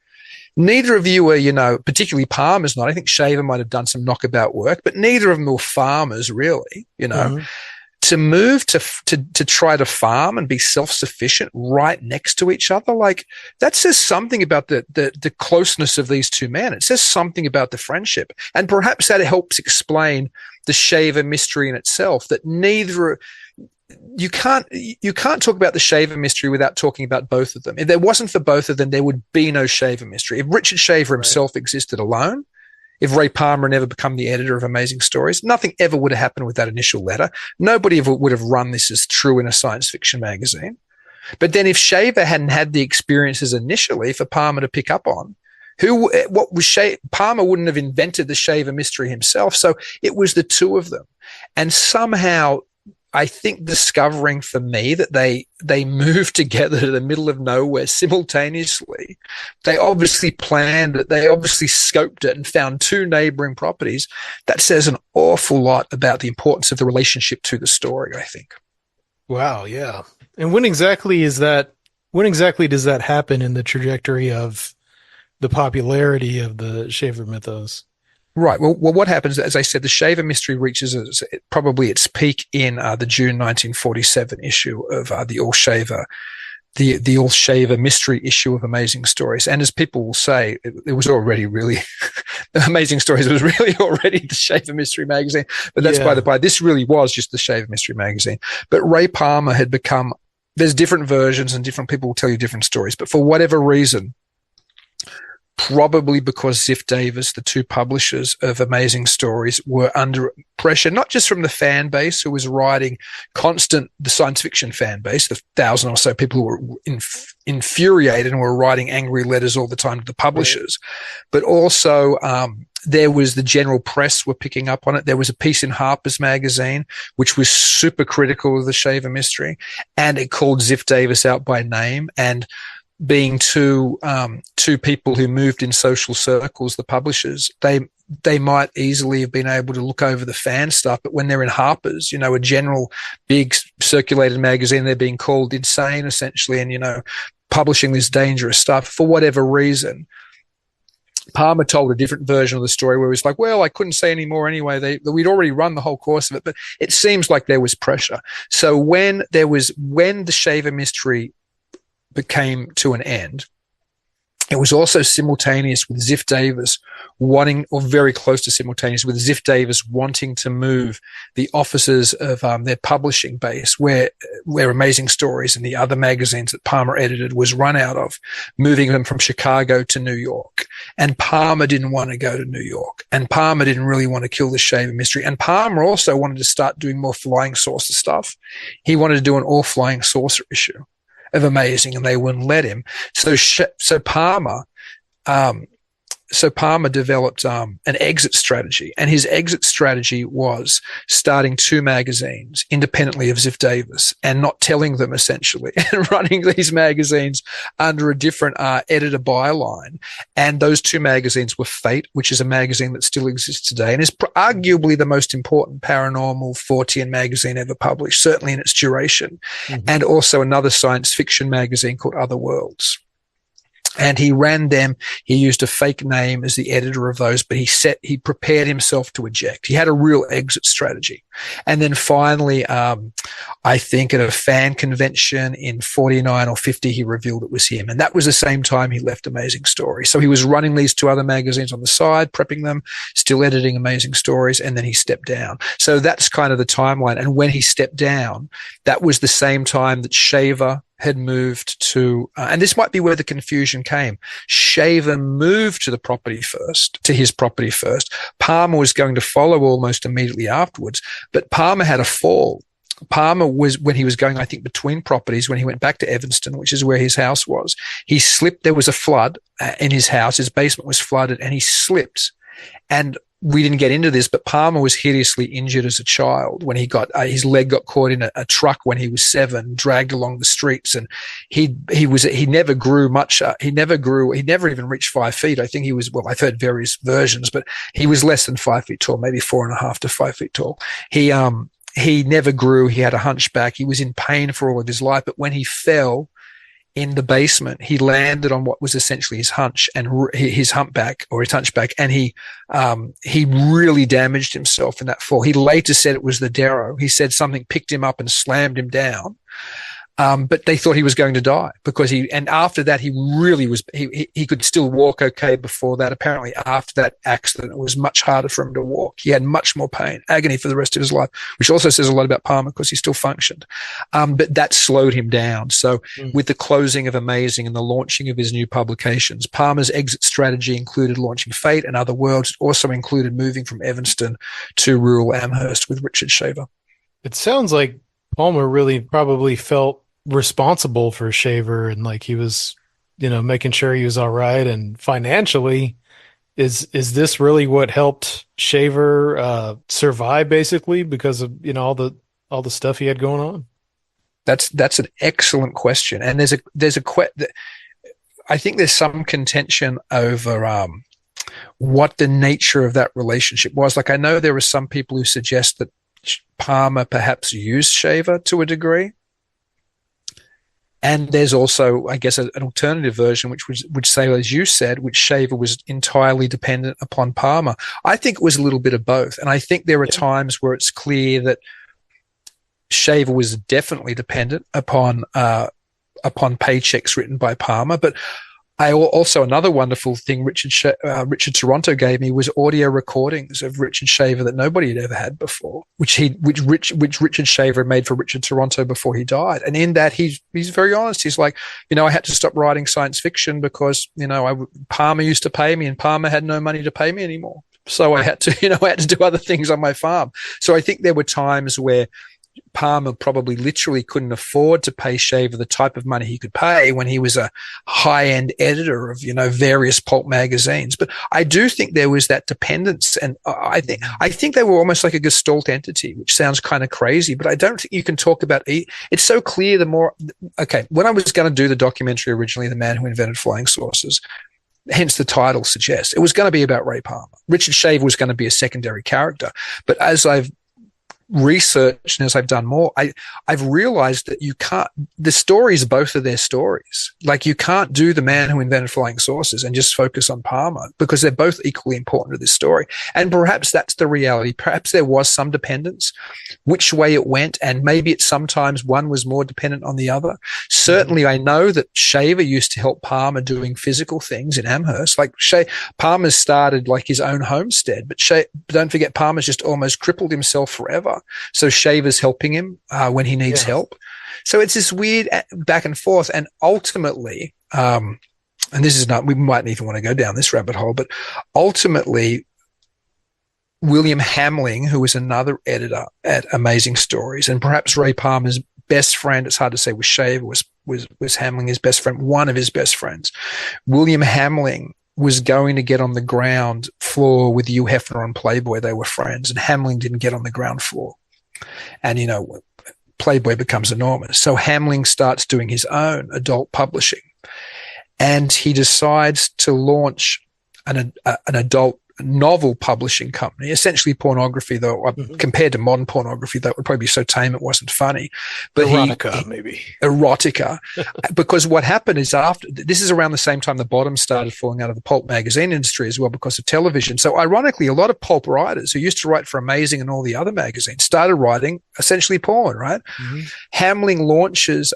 Neither of you were, particularly Palmer's not. I think Shaver might have done some knockabout work, but neither of them were farmers really, Mm-hmm. To move to try to farm and be self-sufficient right next to each other, like that says something about the closeness of these two men. It says something about the friendship, and perhaps that helps explain the Shaver mystery in itself. That you can't talk about the Shaver mystery without talking about both of them. If there wasn't for both of them, there would be no Shaver mystery. If Richard Shaver himself existed alone, if Ray Palmer never become the editor of Amazing Stories, nothing ever would have happened with that initial letter. Nobody ever would have run this as true in a science fiction magazine. But then if Shaver hadn't had the experiences initially for Palmer to pick up on, Palmer wouldn't have invented the Shaver mystery himself. So it was the two of them. And somehow I think discovering for me that they moved together to the middle of nowhere simultaneously. They obviously planned it. They obviously scoped it and found two neighboring properties. That says an awful lot about the importance of the relationship to the story, I think. Wow. Yeah. And when exactly does that happen in the trajectory of the popularity of the Shaver mythos. Right. Well, what happens, as I said, the Shaver mystery reaches probably its peak in the June 1947 issue of the All Shaver, the All Shaver mystery issue of Amazing Stories. And as people will say, it was already really Amazing Stories. It was really already the Shaver Mystery magazine, but that's by the by. This really was just the Shaver Mystery magazine. But Ray Palmer had become. There's different versions, and different people will tell you different stories. But for whatever reason, probably because Ziff Davis, the two publishers of Amazing Stories, were under pressure, not just from the fan base who was writing the science fiction fan base, the 1,000 or so people who were infuriated and were writing angry letters all the time to the publishers, but also there was the general press were picking up on it. There was a piece in Harper's Magazine which was super critical of the Shaver mystery, and it called Ziff Davis out by name. And being two people who moved in social circles, the publishers, they might easily have been able to look over the fan stuff, but when they're in Harper's, a general big circulated magazine, they're being called insane essentially, and publishing this dangerous stuff for whatever reason. Palmer told a different version of the story where he was like, well, I couldn't say any more anyway. We'd already run the whole course of it, but it seems like there was pressure. So when the Shaver mystery became to an end, it was also simultaneous with Ziff Davis wanting, or very close to simultaneous with Ziff Davis wanting to move the offices of their publishing base, where Amazing Stories and the other magazines that Palmer edited was run out of, moving them from Chicago to New York. And Palmer didn't want to go to New York, and Palmer didn't really want to kill the Shaver mystery. And Palmer also wanted to start doing more Flying Saucer stuff. He wanted to do an all Flying Saucer issue of Amazing, and they wouldn't let him. So Palmer developed an exit strategy, and his exit strategy was starting two magazines independently of Ziff Davis and not telling them, essentially, and running these magazines under a different editor byline. And those two magazines were Fate, which is a magazine that still exists today and is arguably the most important paranormal Fortean magazine ever published, certainly in its duration, and also another science fiction magazine called Other Worlds. And he ran them. He used a fake name as the editor of those, but he prepared himself to eject. He had a real exit strategy. And then finally, I think at a fan convention in 49 or 50, he revealed it was him. And that was the same time he left Amazing Stories. So he was running these two other magazines on the side, prepping them, still editing Amazing Stories, and then he stepped down. So that's kind of the timeline. And when he stepped down, that was the same time that Shaver had moved to, and this might be where the confusion came. Shaver moved to his property first. Palmer was going to follow almost immediately afterwards, but Palmer had a fall. Palmer was, when he was going, I think, between properties, when he went back to Evanston, which is where his house was, he slipped. There was a flood in his house. His basement was flooded, and he slipped. And we didn't get into this, but Palmer was hideously injured as a child when he got his leg got caught in a truck when he was 7, dragged along the streets, and he never grew much. He never even reached 5 feet. I think he was, well, I've heard various versions, but he was less than 5 feet tall, maybe 4.5 to 5 feet tall. He never grew. He had a hunchback. He was in pain for all of his life, but when he fell in the basement, he landed on what was essentially his his hunchback, and he really damaged himself in that fall. He later said it was the Deros. He said something picked him up and slammed him down. But they thought he was going to die and after that, he really was, he could still walk okay before that. Apparently after that accident, it was much harder for him to walk. He had much more pain, agony for the rest of his life, which also says a lot about Palmer because he still functioned. But that slowed him down. So with the closing of Amazing and the launching of his new publications, Palmer's exit strategy included launching Fate and Other Worlds. It also included moving from Evanston to rural Amherst with Richard Shaver. It sounds like Palmer really probably felt responsible for Shaver, and like he was, making sure he was all right. And financially, is this really what helped Shaver survive, basically, because of all the stuff he had going on? That's an excellent question, and I think there's some contention over what the nature of that relationship was. Like, I know there are some people who suggest that Palmer perhaps used Shaver to a degree. And there's also, I guess, an alternative version, which say, as you said, which Shaver was entirely dependent upon Palmer. I think it was a little bit of both. And I think there are times where it's clear that Shaver was definitely dependent upon paychecks written by Palmer. But also another wonderful thing Richard Toronto gave me was audio recordings of Richard Shaver that nobody had ever had before, which Richard Shaver made for Richard Toronto before he died. And in that, he's very honest. He's like, I had to stop writing science fiction because, Palmer used to pay me and Palmer had no money to pay me anymore. So I had to do other things on my farm. So I think there were times where Palmer probably literally couldn't afford to pay Shaver the type of money he could pay when he was a high-end editor of, various pulp magazines. But I do think there was that dependence, and I think they were almost like a Gestalt entity, which sounds kind of crazy, but I don't think you can talk about it's so clear when I was going to do the documentary originally, The Man Who Invented Flying Saucers, hence the title suggests, it was going to be about Ray Palmer. Richard Shaver was going to be a secondary character. But as I've research and as I've done more, I've realized that the stories, both of their stories, like you can't do The Man Who Invented Flying Saucers and just focus on Palmer because they're both equally important to this story. And perhaps that's the reality. Perhaps there was some dependence, which way it went, and maybe sometimes one was more dependent on the other. Certainly I know that Shaver used to help Palmer doing physical things in Amherst. Like Palmer started like his own homestead, but don't forget Palmer's just almost crippled himself forever. So Shaver's helping him when he needs help. So it's this weird back and forth. And ultimately, and this is we mightn't even want to go down this rabbit hole, but ultimately, William Hamling, who was another editor at Amazing Stories, and perhaps Ray Palmer's best friend, it's hard to say, was Shaver, was Hamling his best friend, one of his best friends. William Hamling was going to get on the ground floor with Hugh Hefner on Playboy. They were friends, and Hamling didn't get on the ground floor. And, Playboy becomes enormous. So Hamling starts doing his own adult publishing, and he decides to launch an adult novel publishing company, essentially pornography, though compared to modern pornography, that would probably be so tame it wasn't funny. But erotica, because what happened is this is around the same time the bottom started falling out of the pulp magazine industry as well because of television. So ironically, a lot of pulp writers who used to write for Amazing and all the other magazines started writing essentially porn, right? Mm-hmm. Hamling launches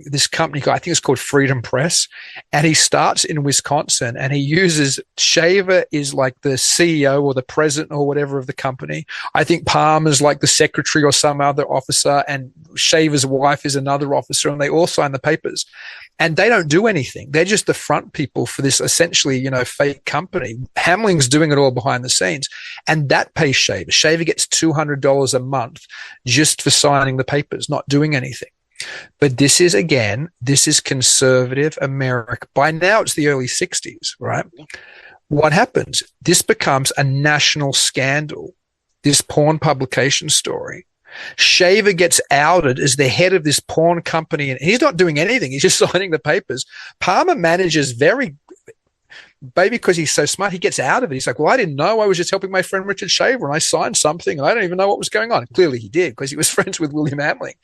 this company, I think it's called Freedom Press, and he starts in Wisconsin, and he uses Shaver is like the CEO or the president or whatever of the company. I think Palmer's like the secretary or some other officer, and Shaver's wife is another officer, and they all sign the papers. And they don't do anything. They're just the front people for this essentially, fake company. Hamling's doing it all behind the scenes. And that pays Shaver. Shaver gets $200 a month just for signing the papers, not doing anything. But this is conservative America. By now it's the early 60s, right? What happens? This becomes a national scandal, this porn publication story. Shaver gets outed as the head of this porn company, and he's not doing anything. He's just signing the papers. Palmer manages maybe because he's so smart, he gets out of it. He's like, well, I didn't know. I was just helping my friend Richard Shaver, and I signed something, and I don't even know what was going on. Clearly he did, because he was friends with William Hamling.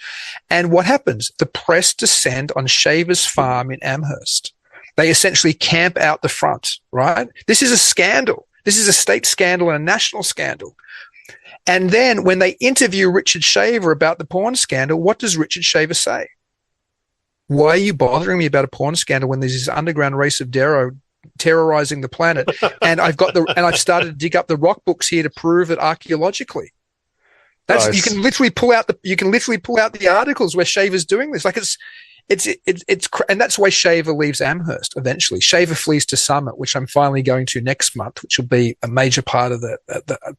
And what happens? The press descend on Shaver's farm in Amherst. They essentially camp out the front, right? This is a scandal. This is a state scandal and a national scandal. And then when they interview Richard Shaver about the porn scandal, what does Richard Shaver say? Why are you bothering me about a porn scandal when there's this underground race of Deros terrorizing the planet? And I've started to dig up the rock books here to prove it archaeologically. Nice. You can literally pull out the articles where Shaver's doing this. Like it's and that's why Shaver leaves Amherst eventually. Shaver flees to Summit, which I'm finally going to next month, which will be a major part of the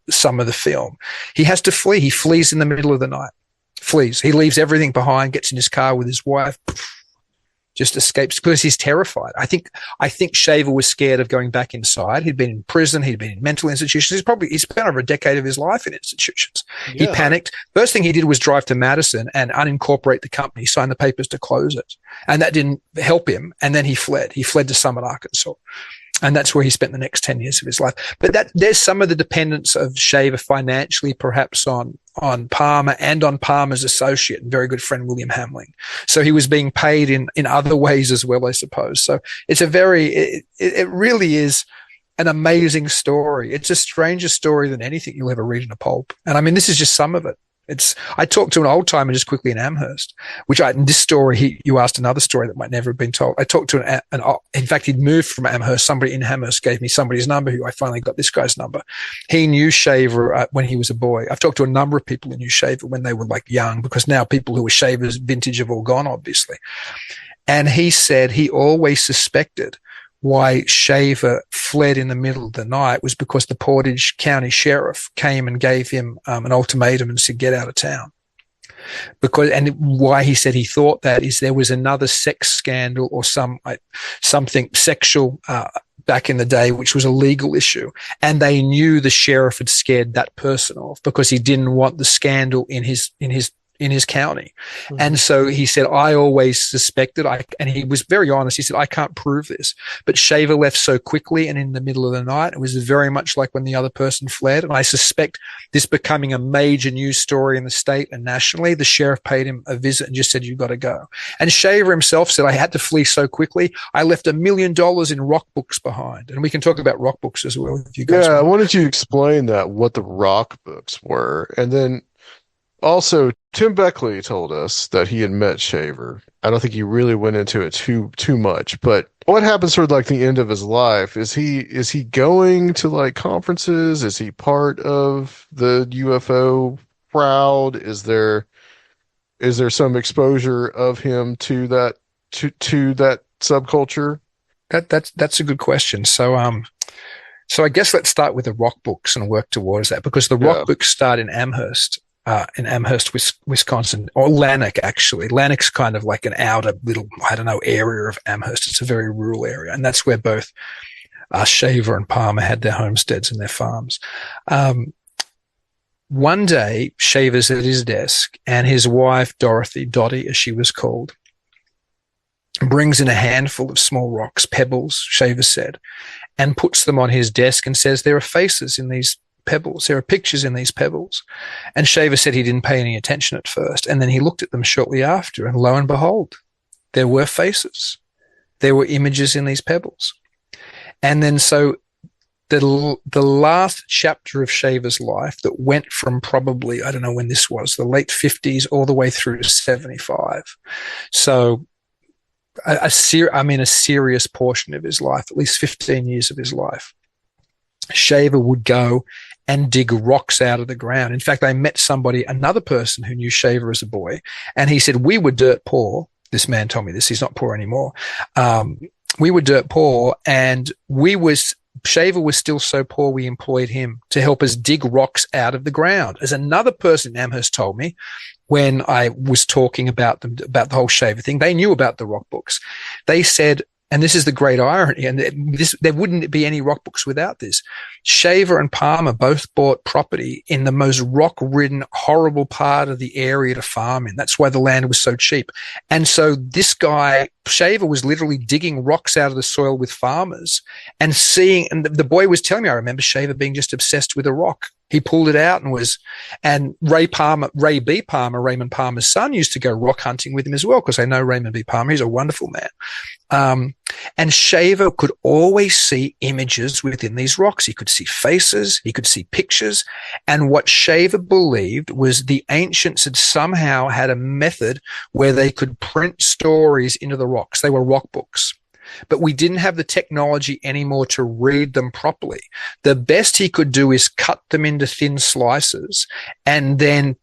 some of the film. He has to flee. He flees in the middle of the night. Flees. He leaves everything behind, gets in his car with his wife, just escapes because he's terrified. I think Shaver was scared of going back inside. He'd been in prison. He'd been in mental institutions. He spent over a decade of his life in institutions. Yeah. He panicked. First thing he did was drive to Madison and unincorporate the company, sign the papers to close it. And that didn't help him. And then he fled. He fled to Summit, Arkansas. And that's where he spent the next 10 years of his life. But there's some of the dependence of Shaver financially, perhaps on on Palmer and on Palmer's associate and very good friend, William Hamling. So he was being paid in other ways as well, I suppose. So it's it really is an amazing story. It's a stranger story than anything you'll ever read in a pulp. And I mean, this is just some of it. I talked to an old timer just quickly in Amherst, this story, you asked another story that might never have been told. I talked to in fact, he'd moved from Amherst. Somebody in Amherst gave me somebody's number who I finally got this guy's number. He knew Shaver when he was a boy. I've talked to a number of people who knew Shaver when they were like young, because now people who were Shaver's vintage have all gone, obviously. And he said he always suspected why Shaver fled in the middle of the night was because the Portage County Sheriff came and gave him an ultimatum and said, get out of town. And why he said he thought that is there was another sex scandal or something sexual back in the day, which was a legal issue. And they knew the sheriff had scared that person off because he didn't want the scandal in his county. Mm-hmm. And so he said, I always suspected, and he was very honest. He said, I can't prove this, but Shaver left so quickly and in the middle of the night. It was very much like when the other person fled. And I suspect this becoming a major news story in the state and nationally, the sheriff paid him a visit and just said, you've got to go. And Shaver himself said, I had to flee so quickly. I left $1 million in rock books behind. And we can talk about rock books as well. If you guys I wanted you to explain what the rock books were. And then also, Tim Beckley told us that he had met Shaver. I don't think he really went into it too much, but what happens toward like the end of his life? Is he going to like conferences? Is he part of the UFO crowd? Is there some exposure of him to that subculture? That's a good question. So I guess let's start with the rock books and work towards that, because the rock books start in Amherst, Wisconsin, or Lanark, actually. Lanark's kind of like an outer little, area of Amherst. It's a very rural area. And that's where both Shaver and Palmer had their homesteads and their farms. One day, Shaver's at his desk, and his wife, Dottie, as she was called, brings in a handful of small rocks, pebbles, Shaver said, and puts them on his desk and says, there are faces in these pebbles. There are pictures in these pebbles. And Shaver said he didn't pay any attention at first. And then he looked at them shortly after, and lo and behold, there were faces. There were images in these pebbles. And then so the last chapter of Shaver's life that went from probably, I don't know when this was, the late 50s all the way through to 75. So a serious portion of his life, at least 15 years of his life, Shaver would go and dig rocks out of the ground. In fact, I met another person who knew Shaver as a boy, and he said, we were dirt poor. This man told me this. He's not poor anymore. We were dirt poor, and Shaver was still so poor we employed him to help us dig rocks out of the ground. As another person in Amherst told me when I was talking about the whole Shaver thing, they knew about the rock books. They said, and this is the great irony, and there wouldn't be any rock books without this. Shaver and Palmer both bought property in the most rock-ridden, horrible part of the area to farm in. That's why the land was so cheap. And so this guy, Shaver, was literally digging rocks out of the soil with farmers and the boy was telling me, I remember Shaver being just obsessed with a rock. He pulled it out and Ray B. Palmer, Raymond Palmer's son, used to go rock hunting with him as well, because I know Raymond B. Palmer. He's a wonderful man. And Shaver could always see images within these rocks. He could see faces. He could see pictures. And what Shaver believed was the ancients had somehow had a method where they could print stories into the rocks. They were rock books. But we didn't have the technology anymore to read them properly. The best he could do is cut them into thin slices and then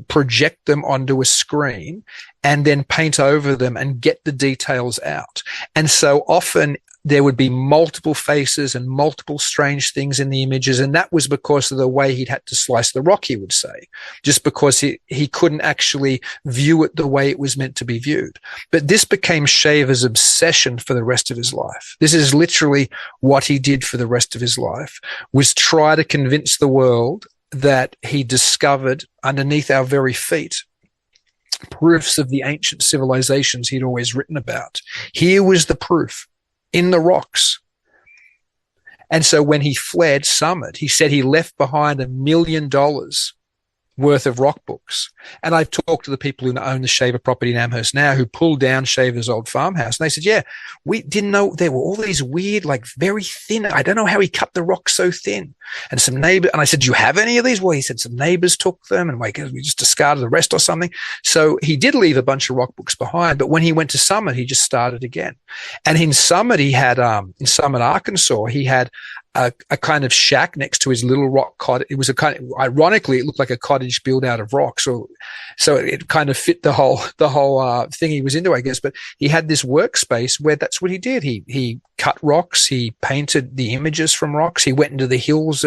project them onto a screen and then paint over them and get the details out. And so often there would be multiple faces and multiple strange things in the images. And that was because of the way he'd had to slice the rock, he would say, just because he couldn't actually view it the way it was meant to be viewed. But this became Shaver's obsession for the rest of his life. This is literally what he did for the rest of his life, was try to convince the world that he discovered underneath our very feet proofs of the ancient civilizations he'd always written about. Here was the proof in the rocks. And so when he fled Summit, he said he left behind $1 million worth of rock books. And I've talked to the people who own the Shaver property in Amherst now, who pulled down Shaver's old farmhouse. And they said, yeah, we didn't know there were all these weird, like very thin. I don't know how he cut the rock so thin. And some neighbors, and I said, do you have any of these? Well, he said some neighbors took them and we just discarded the rest or something. So he did leave a bunch of rock books behind. But when he went to Summit, he just started again. And in Summit, in Summit, Arkansas, he had a kind of shack next to his little rock cottage. It was ironically, it looked like a cottage built out of rocks. So it kind of fit the whole thing he was into, I guess. But he had this workspace where that's what he did. He cut rocks. He painted the images from rocks. He went into the hills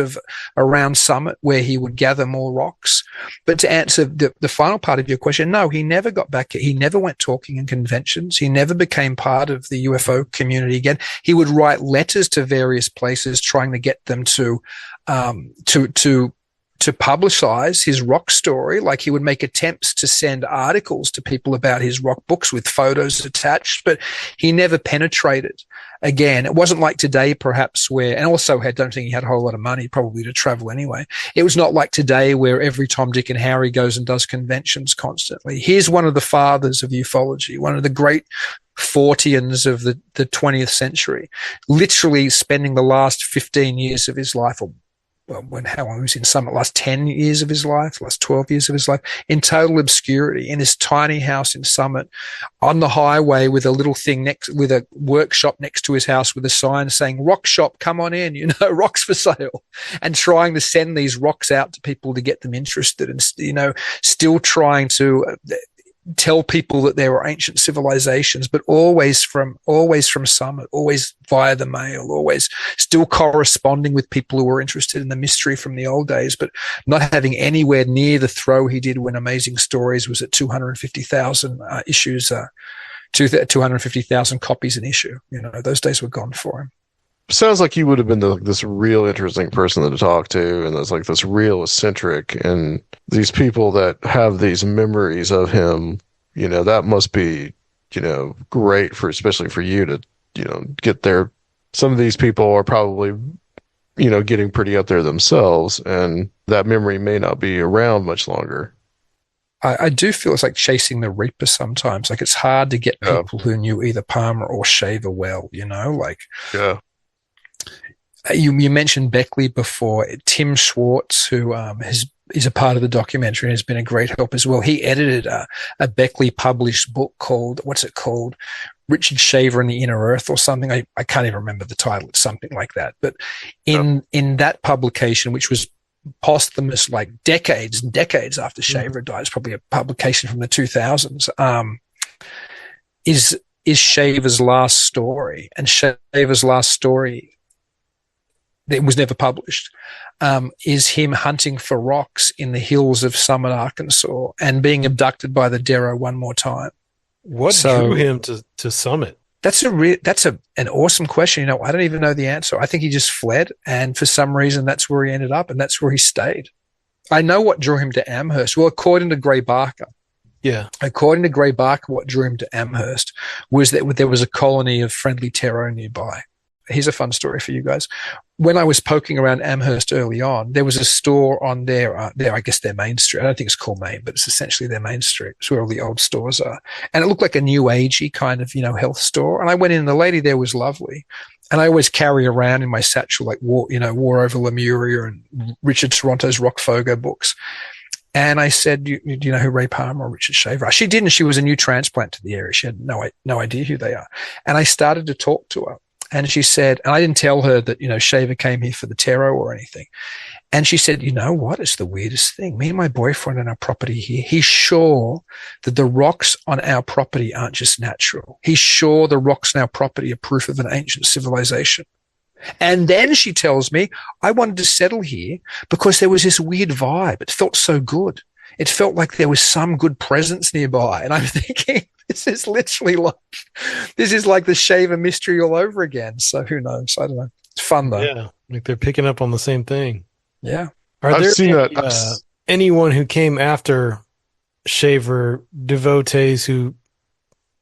around Summit where he would gather more rocks. But to answer the final part of your question, no, he never got back. He never went talking in conventions. He never became part of the UFO community again. He would write letters to various places trying to get them to publicize his rock story. Like he would make attempts to send articles to people about his rock books with photos attached, but he never penetrated. Again, it wasn't like today, perhaps, and also I don't think he had a whole lot of money probably to travel anyway. It was not like today where every Tom, Dick and Harry goes and does conventions constantly. He's one of the fathers of ufology, one of the great Forteans of the 20th century, literally spending the last 15 years of his life, or how long he was in Summit, last 10 years of his life, last 12 years of his life, in total obscurity in his tiny house in Summit on the highway with a little thing with a workshop next to his house with a sign saying, rock shop, come on in, rocks for sale, and trying to send these rocks out to people to get them interested and, still trying to tell people that there were ancient civilizations, but always from Summit, always via the mail, always still corresponding with people who were interested in the mystery from the old days, but not having anywhere near the throw he did when Amazing Stories was at 250,000 issues, 250,000 copies an issue. Those days were gone for him. Sounds like you would have been this real interesting person to talk to, and there's like this real eccentric, and these people that have these memories of him, that must be, great especially for you to, get there. Some of these people are probably, getting pretty up there themselves, and that memory may not be around much longer. I do feel it's like chasing the Reaper sometimes. Like it's hard to get people who knew either Palmer or Shaver well, Yeah. You mentioned Beckley before. Tim Schwartz, who is a part of the documentary and has been a great help as well. He edited a Beckley published book called, what's it called? Richard Shaver and the Inner Earth or something. I can't even remember the title. It's something like that. But in that publication, which was posthumous, like decades and decades after Shaver died, it's probably a publication from the 2000s, is Shaver's last story. And Shaver's last story, it was never published, is him hunting for rocks in the hills of Summit, Arkansas, and being abducted by the Deros one more time. What drew him to Summit? That's an awesome question. I don't even know the answer. I think he just fled, and for some reason, that's where he ended up, and that's where he stayed. I know what drew him to Amherst. Well, according to Gray Barker. Yeah. According to Gray Barker, what drew him to Amherst was that there was a colony of friendly Tero nearby. Here's a fun story for you guys. When I was poking around Amherst early on, there was a store on their main street. I don't think it's called Main, but it's essentially their main street. It's where all the old stores are. And it looked like a new agey kind of, health store. And I went in and the lady there was lovely. And I always carry around in my satchel, like War Over Lemuria and Richard Toronto's Rock Fogo books. And I said, do you know who Ray Palmer or Richard Shaver are? She didn't. She was a new transplant to the area. She had no idea who they are. And I started to talk to her. And she said, and I didn't tell her that, Shaver came here for the Tero or anything. And she said, you know what? It's the weirdest thing. Me and my boyfriend on our property here, he's sure that the rocks on our property aren't just natural. He's sure the rocks on our property are proof of an ancient civilization. And then she tells me, I wanted to settle here because there was this weird vibe. It felt so good. It felt like there was some good presence nearby. And I'm thinking, this is like the Shaver mystery all over again. So who knows? I don't know. It's fun though. Yeah, like they're picking up on the same thing. Yeah. I've seen that. Anyone who came after Shaver, devotees who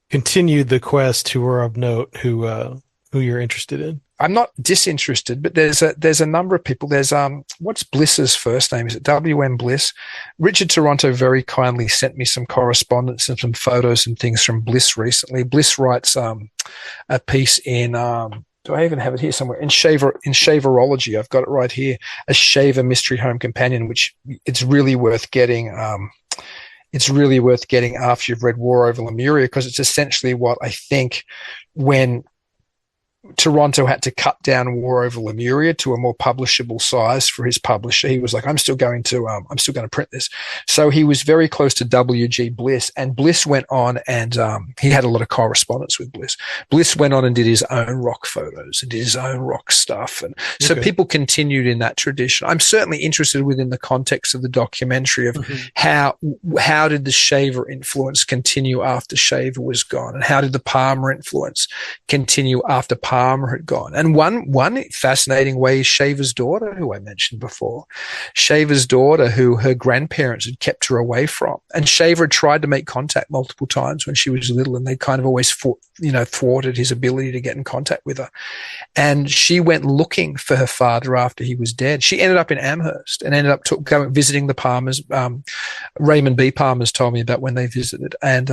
continued the quest, who are of note, who you're interested in? I'm not disinterested, but there's a number of people. There's what's Bliss's first name? Is it W.M. Bliss? Richard Toronto very kindly sent me some correspondence and some photos and things from Bliss recently. Bliss writes a piece in do I even have it here somewhere? In Shaverology, I've got it right here. A Shaver Mystery Home Companion, which it's really worth getting. It's really worth getting after you've read War Over Lemuria, because it's essentially what I think when Toronto had to cut down War Over Lemuria to a more publishable size for his publisher. He was like, I'm still going to print this. So he was very close to W.G. Bliss, and Bliss went on and he had a lot of correspondence with Bliss. Bliss went on and did his own rock photos and did his own rock stuff. And so people continued in that tradition. I'm certainly interested within the context of the documentary of how did the Shaver influence continue after Shaver was gone, and how did the Palmer influence continue after Palmer had gone. And one fascinating way is Shaver's daughter, who I mentioned before. Shaver's daughter, who her grandparents had kept her away from. And Shaver had tried to make contact multiple times when she was little, and they kind of always thwarted his ability to get in contact with her. And she went looking for her father after he was dead. She ended up in Amherst and ended up going visiting the Palmers. Raymond B. Palmer's told me about when they visited. And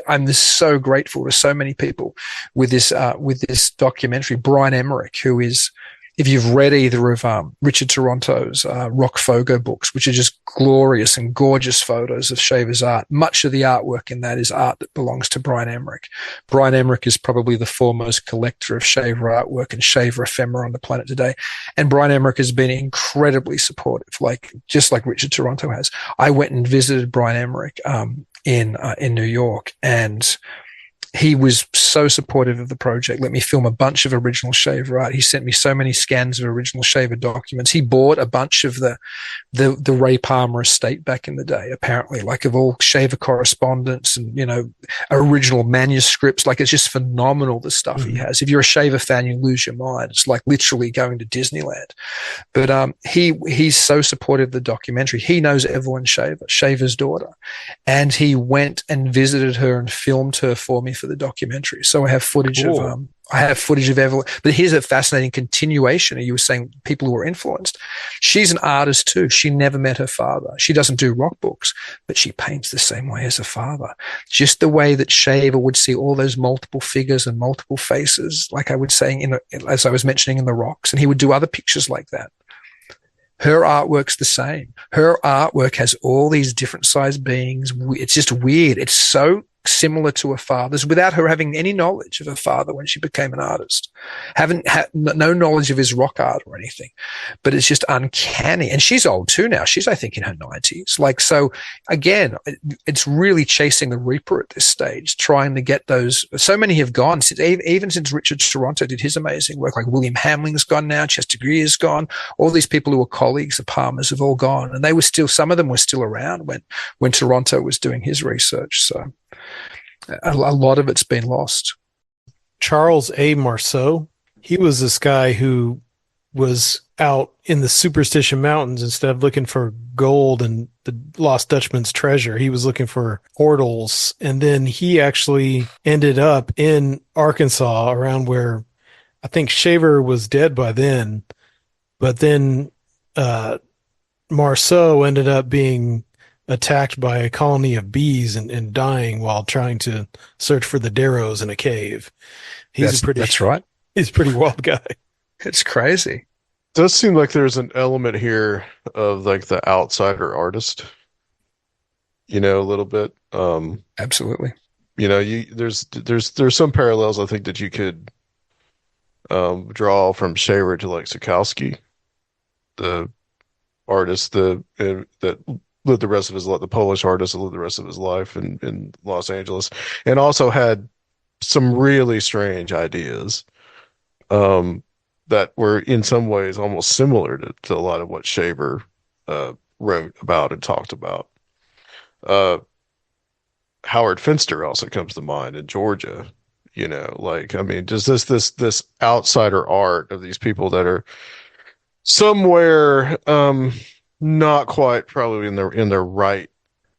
I'm so grateful to so many people with this documentary. Brian Emmerich, who is, if you've read either of Richard Toronto's Rock Fogo books, which are just glorious and gorgeous photos of Shaver's art, much of the artwork in that is art that belongs to Brian Emmerich. Brian Emmerich is probably the foremost collector of Shaver artwork and Shaver ephemera on the planet today. And Brian Emmerich has been incredibly supportive, just like Richard Toronto has. I went and visited Brian Emmerich in New York, and he was so supportive of the project. Let me film a bunch of original Shaver art. He sent me so many scans of original Shaver documents. He bought a bunch of the Ray Palmer estate back in the day, apparently, of all Shaver correspondence and, original manuscripts. It's just phenomenal, the stuff he has. If you're a Shaver fan, you lose your mind. It's like literally going to Disneyland. But he's so supportive of the documentary. He knows Evelyn Shaver, Shaver's daughter, and he went and visited her and filmed her for me for the documentary. So I have footage of Evelyn. But here's a fascinating continuation. You were saying people who were influenced. She's an artist too. She never met her father. She doesn't do rock books, but she paints the same way as her father. Just the way that Shaver would see all those multiple figures and multiple faces, like I was saying, as I was mentioning in the rocks, and he would do other pictures like that. Her artwork's the same. Her artwork has all these different sized beings. It's just weird. It's so similar to her father's without her having any knowledge of her father when she became an artist. Haven't had no knowledge of his rock art or anything, but it's just uncanny. And she's old too now. She's, I think, in her 90s. So again, it's really chasing the reaper at this stage, trying to get those. So many have gone even since Richard Toronto did his amazing work. Like William Hamling's gone now, Chester Greer's gone. All these people who were colleagues of Palmer's have all gone, and they were still. Some of them were still around when Toronto was doing his research. So a lot of it's been lost. Charles A. Marceau, he was this guy who was out in the Superstition Mountains. Instead of looking for gold and the Lost Dutchman's treasure, he was looking for portals. And then he actually ended up in Arkansas, around where I think Shaver was dead by then. But then Marceau ended up being attacked by a colony of bees and dying while trying to search for the Deros in a cave. That's right. He's a pretty wild guy. It's crazy. It does seem like there's an element here of the outsider artist, a little bit. Absolutely. There's some parallels I think that you could draw from Shaver to Sikowski, the artist that lived the rest of his life, the Polish artist that lived the rest of his life in Los Angeles, and also had some really strange ideas that were in some ways almost similar to a lot of what Shaver wrote about and talked about. Howard Finster also comes to mind in Georgia, just this outsider art of these people that are somewhere not quite probably in their right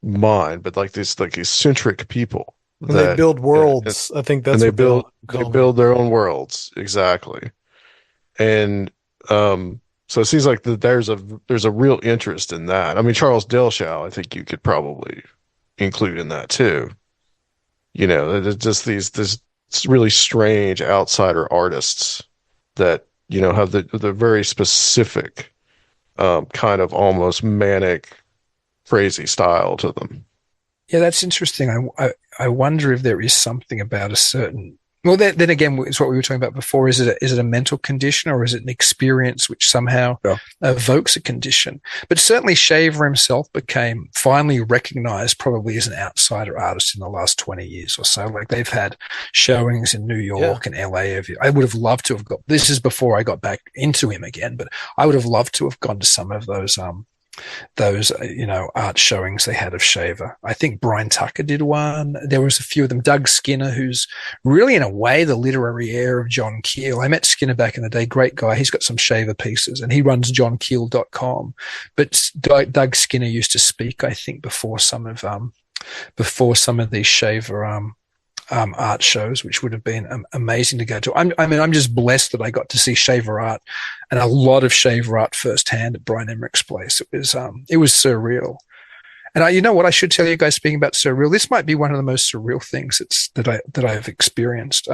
mind, but these eccentric people, And they build worlds. I think that's and what they build their own worlds, exactly. And so it seems like there's a real interest in that. I mean, Charles Delshow, I think you could probably include in that too. There's just this really strange outsider artists that have the very specific kind of almost manic, crazy style to them. Yeah, that's interesting. I wonder if there is something about a certain. Well, then again, it's what we were talking about before. Is it a mental condition, or is it an experience which somehow evokes a condition? But certainly Shaver himself became finally recognized probably as an outsider artist in the last 20 years or so. Like they've had showings in New York and LA. I would have loved to have got, this is before I got back into him again, but I would have loved to have gone to some of those art showings they had of Shaver. I think Brian Tucker did one. There was a few of them. Doug Skinner, who's really in a way the literary heir of John Keel. I met Skinner back in the day. Great guy. He's got some Shaver pieces and he runs johnkeel.com. But Doug Skinner used to speak, I think, before some of these Shaver art shows, which would have been amazing to go to. I'm just blessed that I got to see Shaver art and a lot of Shaver art firsthand at Brian Emmerich's place. It was surreal. And you know what I should tell you guys, speaking about surreal, this might be one of the most surreal things that I've experienced.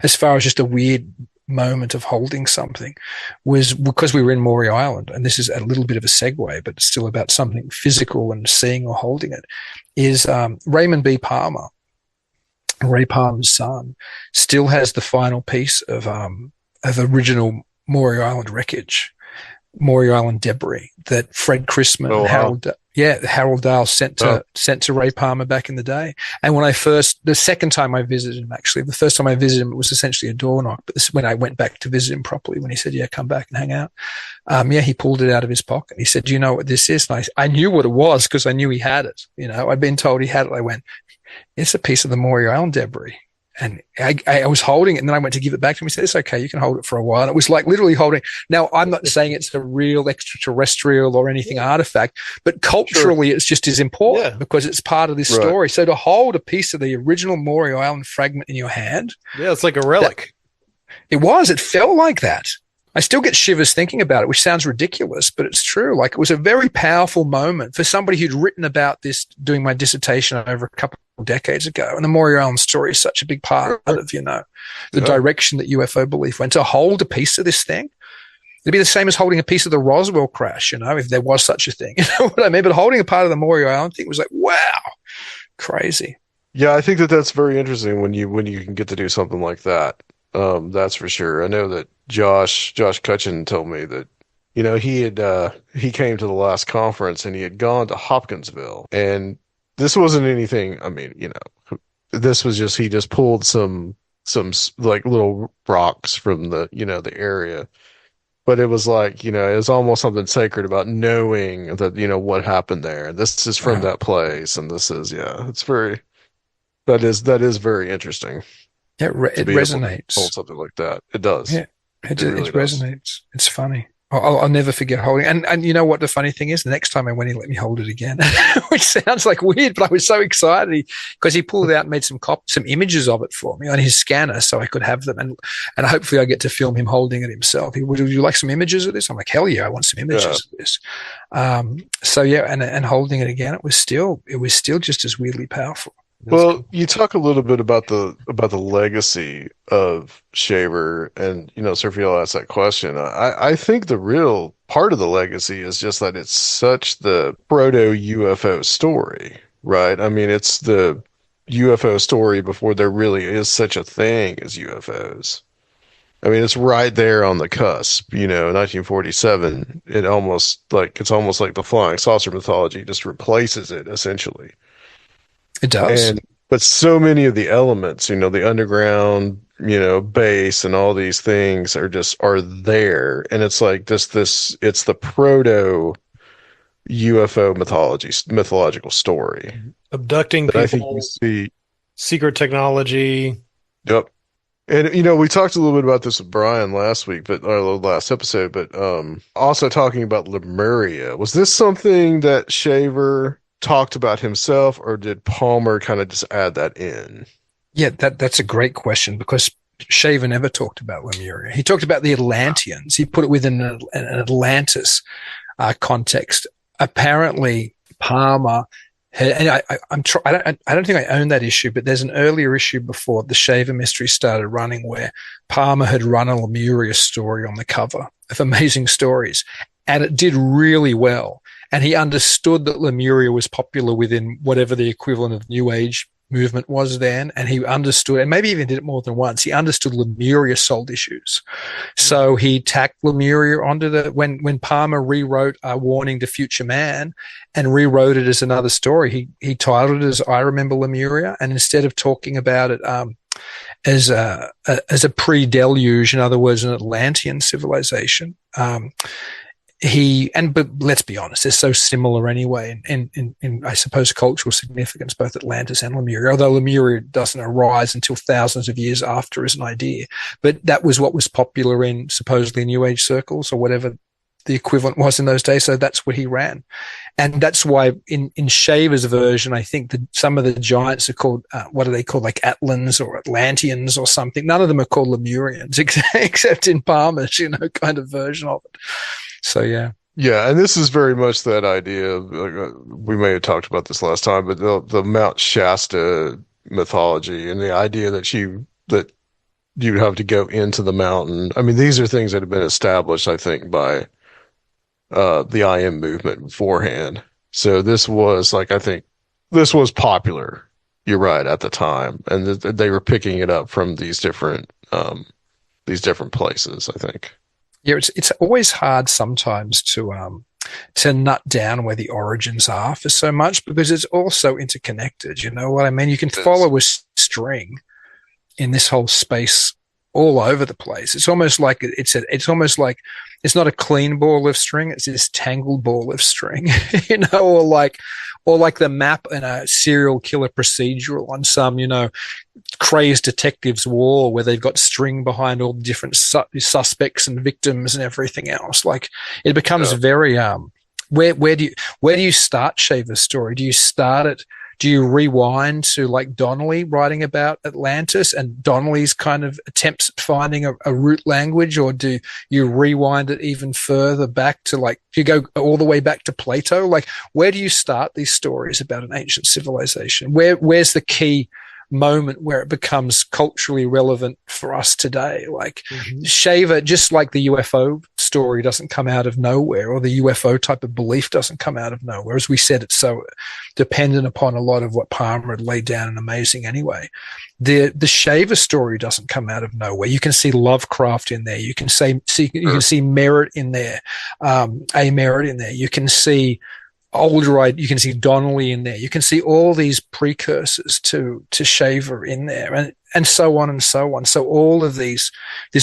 As far as just a weird moment of holding something was because we were in Maury Island, and this is a little bit of a segue, but it's still about something physical and seeing or holding it, is Raymond B. Palmer. Ray Palmer's son still has the final piece of original Maury Island wreckage, Maury Island debris that Fred Chrisman and Harold Dahl sent to Ray Palmer back in the day. And the second time I visited him, actually, the first time I visited him, it was essentially a door knock. But this is when I went back to visit him properly, when he said, "Yeah, come back and hang out." He pulled it out of his pocket. He said, "Do you know what this is?" And I knew what it was because I knew he had it. I'd been told he had it. I went, "It's a piece of the Maury Island debris." And I was holding it, and then I went to give it back to him. He said, "It's okay, you can hold it for a while." And it was like literally holding. Now, I'm not saying it's a real extraterrestrial or anything artifact, but culturally it's just as important because it's part of this story. So to hold a piece of the original Maury Island fragment in your hand. Yeah, it's like a relic. It felt like that. I still get shivers thinking about it, which sounds ridiculous, but it's true. Like, it was a very powerful moment for somebody who'd written about this doing my dissertation over a couple of decades ago. And the Maury Island story is such a big part of, the direction that UFO belief went. To hold a piece of this thing, it'd be the same as holding a piece of the Roswell crash, if there was such a thing. You know what I mean? But holding a part of the Maury Island thing was like, wow, crazy. Yeah, I think that's very interesting when you can get to do something like that. That's for sure. I know that Josh Cutchin told me that, he came to the last conference and he had gone to Hopkinsville, and this wasn't anything. I mean, this was just, he just pulled some like little rocks from the area, but it was like, it was almost something sacred about knowing that, what happened there. This is from that place. And this is, that is very interesting. Yeah, it resonates. Hold something like that. It does. Yeah, it really resonates. It's funny. I'll never forget holding. And you know what the funny thing is? The next time I went, he let me hold it again, which sounds like weird, but I was so excited because he pulled it out and made some images of it for me on his scanner so I could have them. And hopefully I get to film him holding it himself. Would you like some images of this? I'm like, hell yeah, I want some images of this. And holding it again, it was still just as weirdly powerful. Well, cool. You talk a little bit about the legacy of Shaver, and Sergio asked that question. I think the real part of the legacy is just that it's such the proto UFO story, right? I mean, it's the UFO story before there really is such a thing as UFOs. I mean, it's right there on the cusp. 1947. It's almost like the flying saucer mythology just replaces it essentially. It does. But so many of the elements, the underground, base and all these things are there. And it's like it's the proto UFO mythological story. Abducting people, I think you see secret technology. Yep. And, we talked a little bit about this with Brian last episode, but also talking about Lemuria. Was this something that Shaver talked about himself, or did Palmer kind of just add that in? Yeah, that's a great question, because Shaver never talked about Lemuria. He talked about the Atlanteans. He put it within an Atlantis context. Apparently, Palmer had, and I don't think I own that issue, but there's an earlier issue before the Shaver mystery started running where Palmer had run a Lemuria story on the cover of Amazing Stories, and it did really well. And he understood that Lemuria was popular within whatever the equivalent of New Age movement was then, and he understood, and maybe even did it more than once, he understood Lemuria sold issues. So he tacked Lemuria onto when Palmer rewrote Warning to Future Man and rewrote it as another story, he titled it as I Remember Lemuria, and instead of talking about it as a pre-deluge, in other words, an Atlantean civilization, but let's be honest, they're so similar anyway in I suppose cultural significance, both Atlantis and Lemuria, although Lemuria doesn't arise until thousands of years after as an idea. But that was what was popular in supposedly New Age circles, or whatever the equivalent was in those days. So that's what he ran. And that's why in Shaver's version, I think that some of the giants are called, what are they called? Like Atlans or Atlanteans or something. None of them are called Lemurians except in Palmer's, kind of version of it. So, yeah. Yeah, and this is very much that idea. We may have talked about this last time, but the Mount Shasta mythology and the idea that you'd have to go into the mountain. I mean, these are things that have been established, I think, by the IM movement beforehand. So this was I think this was popular. You're right, at the time, and they were picking it up from these different places, I think. Yeah, it's always hard sometimes to nut down where the origins are for so much, because it's all so interconnected. You know what I mean? You can follow a string in this whole space all over the place. It's almost like it's not a clean ball of string; it's this tangled ball of string, or like the map in a serial killer procedural on some, crazed detective's wall where they've got string behind all the different suspects and victims and everything else. Like, it becomes very where do you start Shaver's story? Do you rewind to like Donnelly writing about Atlantis and Donnelly's kind of attempts at finding a root language, or do you rewind it even further back to, like, do you go all the way back to Plato? Like, where do you start these stories about an ancient civilization? Where's the key moment where it becomes culturally relevant for us today? Like, Shaver, just like the UFO story doesn't come out of nowhere, or the UFO type of belief doesn't come out of nowhere. As we said, it's so dependent upon a lot of what Palmer had laid down in Amazing anyway. The Shaver story doesn't come out of nowhere. You can see Lovecraft in there. You can see Merritt in there, A. Merritt in there. You can see you can see Donnelly in there. You can see all these precursors to Shaver in there, and so on and so on. So all of this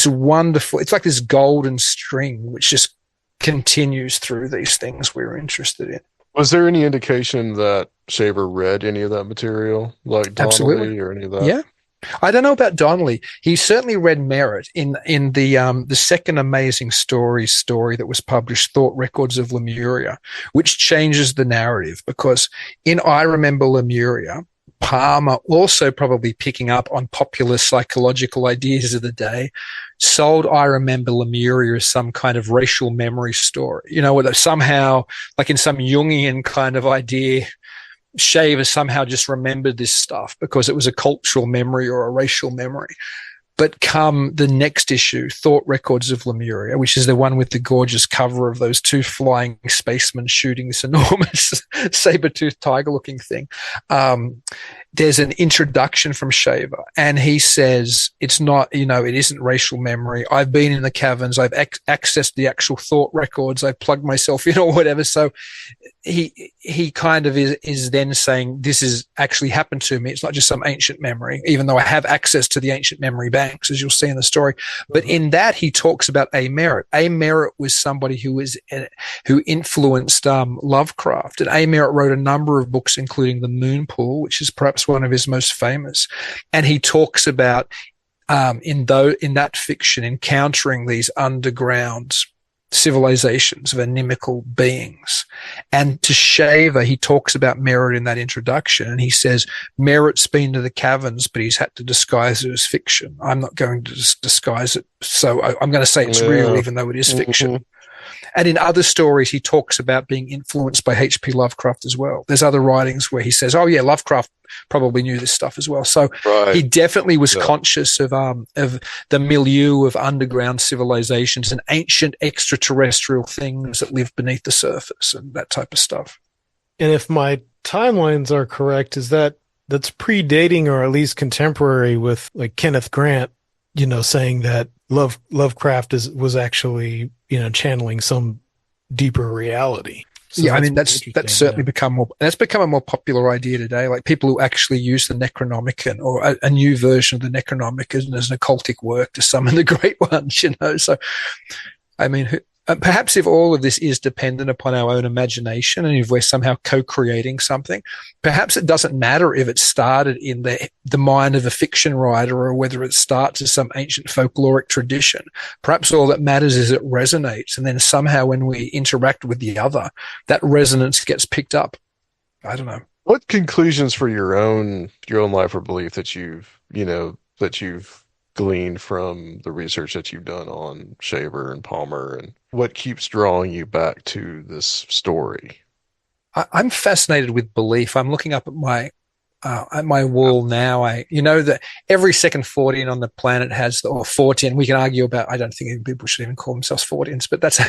wonderful, it's like this golden string which just continues through these things we're interested in. Was there any indication that Shaver read any of that material, like Donnelly? Absolutely. Or any of that? Yeah. I don't know about Donnelly. He certainly read Merritt in the second Amazing story that was published, Thought Records of Lemuria, which changes the narrative, because in I Remember Lemuria, Palmer, also probably picking up on popular psychological ideas of the day, sold I Remember Lemuria as some kind of racial memory story. Somehow, like in some Jungian kind of idea, Shaver somehow just remembered this stuff because it was a cultural memory or a racial memory. But come the next issue, Thought Records of Lemuria, which is the one with the gorgeous cover of those two flying spacemen shooting this enormous saber-toothed tiger-looking thing, there's an introduction from Shaver, and he says it's not, it isn't racial memory. I've been in the caverns. I've accessed the actual thought records. I've plugged myself in or whatever. So he kind of is then saying, this has actually happened to me. It's not just some ancient memory, even though I have access to the ancient memory banks, as you'll see in the story. But in that, he talks about A. Merritt. A. Merritt was somebody who influenced Lovecraft. And A. Merritt wrote a number of books, including The Moon Pool, which is perhaps one of his most famous. And he talks about in that fiction encountering these underground civilizations of inimical beings. And to Shaver, he talks about Merritt in that introduction, and he says, Merritt's been to the caverns, but he's had to disguise it as fiction. I'm not going to disguise it, so I'm going to say it's real, even though it is fiction. And in other stories, he talks about being influenced by H.P. Lovecraft as well. There's other writings where he says, oh, yeah, Lovecraft probably knew this stuff as well. So he definitely was conscious of the milieu of underground civilizations and ancient extraterrestrial things that live beneath the surface and that type of stuff. And if my timelines are correct, that's predating or at least contemporary with like Kenneth Grant, saying that Lovecraft was actually, channeling some deeper reality. So yeah, I mean, that's certainly become a more popular idea today. Like people who actually use the Necronomicon or a new version of the Necronomicon as an occultic work to summon the great ones, So, I mean, perhaps if all of this is dependent upon our own imagination and if we're somehow co-creating something, perhaps it doesn't matter if it started in the mind of a fiction writer or whether it starts as some ancient folkloric tradition. Perhaps all that matters is it resonates, and then somehow when we interact with the other, that resonance gets picked up. I don't know. What conclusions for your own life or belief that you've gleaned from the research that you've done on Shaver and Palmer, and what keeps drawing you back to this story? I'm fascinated with belief. I'm looking up at my wall now. That every second Fortean on the planet has, or Fortean, we can argue about, I don't think people should even call themselves Forteans, but that's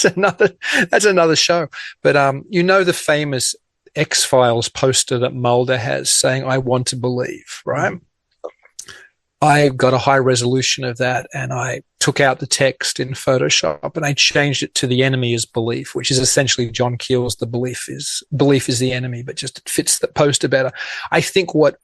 another show. But, the famous X-Files poster that Mulder has saying, I want to believe, right? Mm-hmm. I got a high resolution of that, and I took out the text in Photoshop and I changed it to the enemy is belief, which is essentially John Keel's the belief is the enemy, but just it fits the poster better. I think what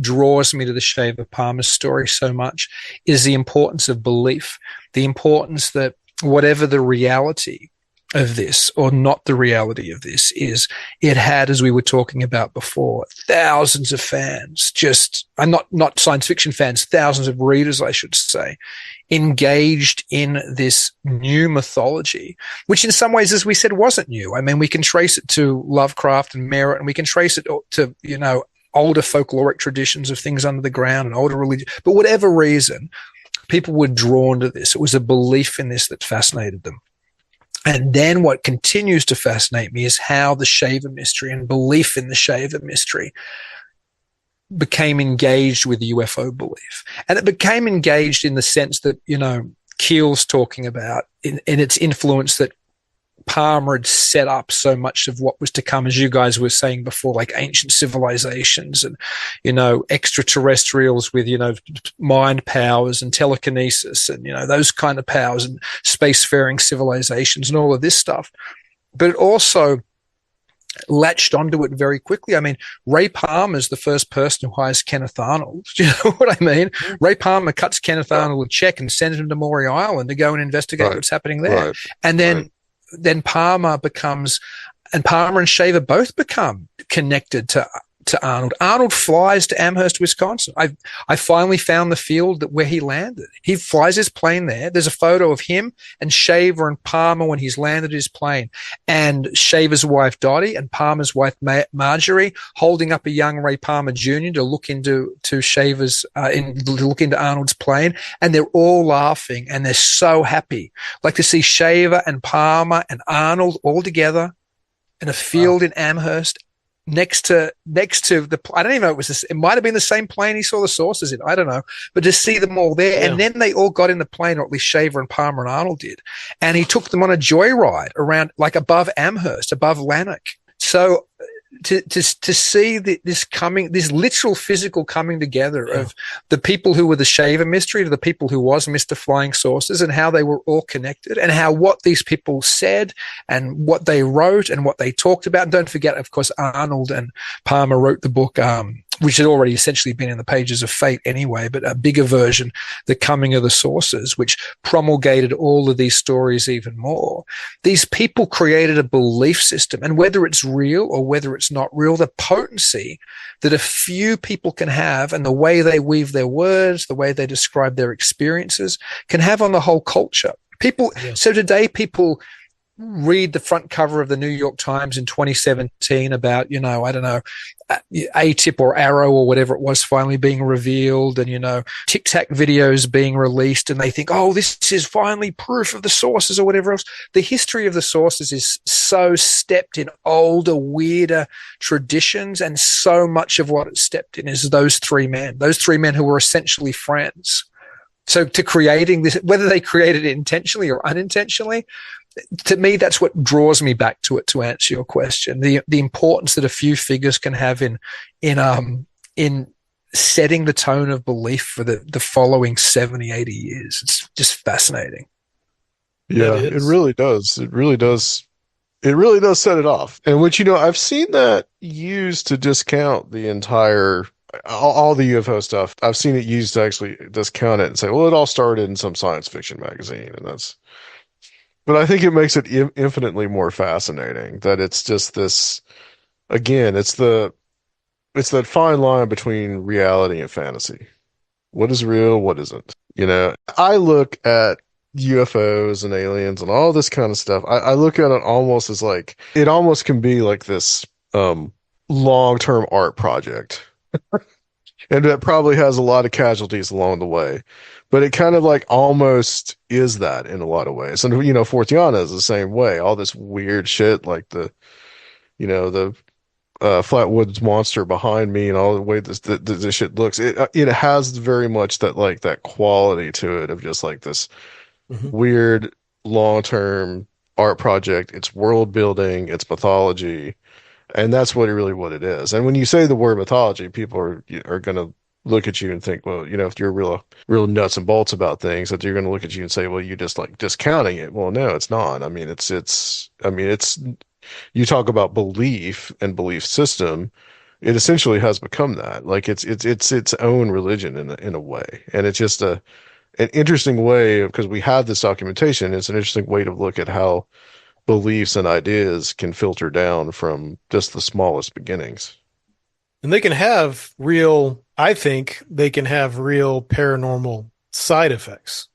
draws me to the Shaver Palmer story so much is the importance of belief, the importance that whatever the reality of this or not the reality of this is, it had, as we were talking about before, thousands of fans, not science fiction fans, thousands of readers, I should say, engaged in this new mythology, which in some ways, as we said, wasn't new. I mean, we can trace it to Lovecraft and Merritt, and we can trace it to, older folkloric traditions of things under the ground and older religion. But whatever reason, people were drawn to this. It was a belief in this that fascinated them. And then what continues to fascinate me is how the Shaver mystery and belief in the Shaver mystery became engaged with UFO belief. And it became engaged in the sense that, Keel's talking about in its influence that Palmer had set up so much of what was to come, as you guys were saying before, like ancient civilizations and, extraterrestrials with, mind powers and telekinesis and, those kind of powers and spacefaring civilizations and all of this stuff. But it also latched onto it very quickly. I mean, Ray Palmer's the first person who hires Kenneth Arnold. Do you know what I mean? Ray Palmer cuts Kenneth Arnold a check and sends him to Maury Island to go and investigate what's happening there. And then Palmer and Shaver both become connected to Arnold. Arnold flies to Amherst, Wisconsin. I finally found the field where he landed. He flies his plane there. There's a photo of him and Shaver and Palmer when he's landed his plane, and Shaver's wife Dottie and Palmer's wife Marjorie holding up a young Ray Palmer Jr. to look into look into Arnold's plane, and they're all laughing and they're so happy, like to see Shaver and Palmer and Arnold all together in a field in Amherst. Next to the, I don't even know, it might have been the same plane he saw the saucers in. I don't know, but to see them all there. Yeah. And then they all got in the plane, or at least Shaver and Palmer and Arnold did. And he took them on a joyride around, like above Amherst, above Lanark. So to see this literal physical coming together of the people who were the Shaver mystery to the people who was Mr. Flying Saucers, and how they were all connected, and how what these people said and what they wrote and what they talked about. And don't forget, of course, Arnold and Palmer wrote the book, which had already essentially been in the pages of Fate anyway, but a bigger version, The Coming of the Saucers, which promulgated all of these stories even more. These people created a belief system, and whether it's real or whether it's not real, the potency that a few people can have and the way they weave their words, the way they describe their experiences can have on the whole culture. People. Yes. So today, people read the front cover of the New York Times in 2017 about, I don't know, A-tip or Arrow or whatever it was finally being revealed, and, Tic Tac videos being released, and they think, oh, this is finally proof of the sources or whatever else. The history of the sources is so steeped in older, weirder traditions, and so much of what it's stepped in is those three men who were essentially friends. So to creating this, whether they created it intentionally or unintentionally, to me, that's what draws me back to it. To answer your question, the importance that a few figures can have in setting the tone of belief for the following 70, 80 years. It's just fascinating. Yeah, it really does. It really does. It really does set it off. And which, I've seen that used to discount the entire, all the UFO stuff. I've seen it used to actually discount it and say, well, it all started in some science fiction magazine, and that's. But I think it makes it infinitely more fascinating that it's just this, again, it's that fine line between reality and fantasy. What is real? What isn't? I look at UFOs and aliens and all this kind of stuff. I look at it almost as like, it almost can be like this long-term art project. And that probably has a lot of casualties along the way. But it kind of like almost is that in a lot of ways. And, Fortiana is the same way. All this weird shit, like the Flatwoods monster behind me and all the way this shit looks. It has very much that quality to it of just like this weird long-term art project. It's world building, it's mythology. And that's what it is. And when you say the word mythology, people are going to look at you and think, well, if you're real nuts and bolts about things, that you're going to look at you and say, well, you're just like discounting it. Well, no, it's not. I mean, it's you talk about belief and belief system. It essentially has become that. Like it's its own religion in a way. And it's just an interesting way, because we have this documentation. It's an interesting way to look at how beliefs and ideas can filter down from just the smallest beginnings. And I think they can have real paranormal side effects,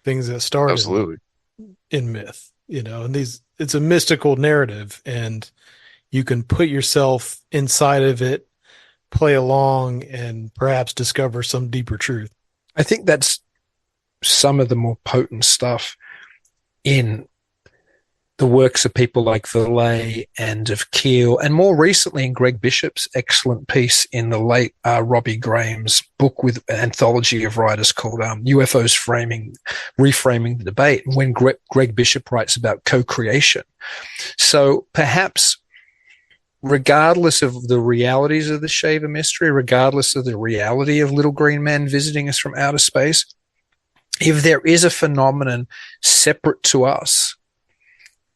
things that start absolutely in myth, and it's a mystical narrative, and you can put yourself inside of it, play along, and perhaps discover some deeper truth. I think that's some of the more potent stuff in the works of people like Verley and of Keel, and more recently in Greg Bishop's excellent piece in the late Robbie Graham's book with an anthology of writers called UFOs Reframing the Debate, when Greg Bishop writes about co-creation. So perhaps regardless of the realities of the Shaver mystery, regardless of the reality of little green men visiting us from outer space, if there is a phenomenon separate to us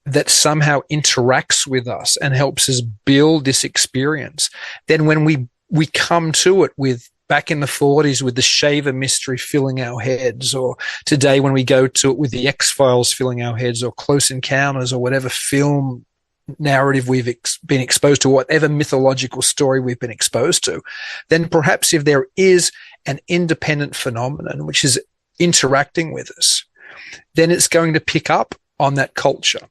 that somehow interacts with us and helps us build this experience, then when we come to it with back in the 40s with the Shaver mystery filling our heads, or today when we go to it with the X-Files filling our heads, or Close Encounters, or whatever film narrative we've been exposed to, whatever mythological story we've been exposed to, then perhaps if there is an independent phenomenon which is interacting with us, then it's going to pick up on that culture.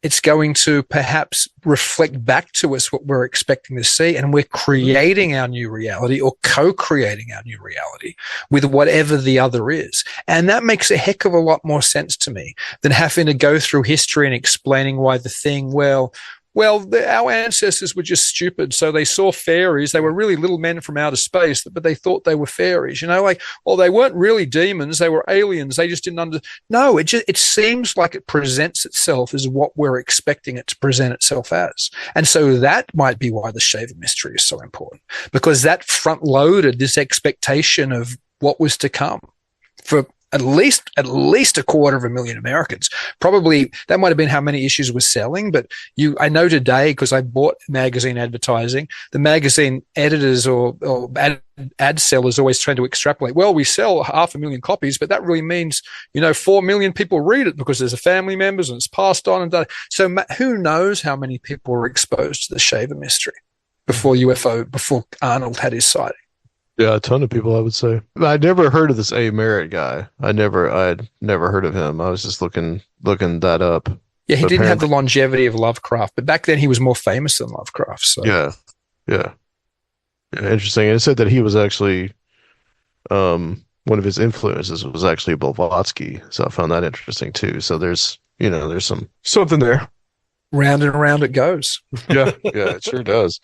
It's going to perhaps reflect back to us what we're expecting to see, and we're creating our new reality, or co-creating our new reality with whatever the other is. And that makes a heck of a lot more sense to me than having to go through history and explaining why the thing, our ancestors were just stupid, so they saw fairies. They were really little men from outer space, but they thought they were fairies. They weren't really demons. They were aliens. They just didn't No, it seems like it presents itself as what we're expecting it to present itself as. And so that might be why the Shaver mystery is so important, because that front-loaded this expectation of what was to come for at least 250,000 Americans. Probably that might have been how many issues were selling, but I know today, because I bought magazine advertising, the magazine editors or ad sellers always trying to extrapolate. Well, we sell 500,000 copies, but that really means 4 million people read it because there's a family members and it's passed on and done. So who knows how many people were exposed to the Shaver mystery before Arnold had his sighting. Yeah, a ton of people, I would say. I'd never heard of this A. Merritt guy. I'd never heard of him. I was just looking that up. Yeah, he But didn't have the apparently, longevity of Lovecraft, but back then he was more famous than Lovecraft. So yeah, yeah, yeah, interesting. And it said that he was actually one of his influences was actually Blavatsky. So I found that interesting too. So there's something there. round and around it goes. Yeah, yeah, it sure does.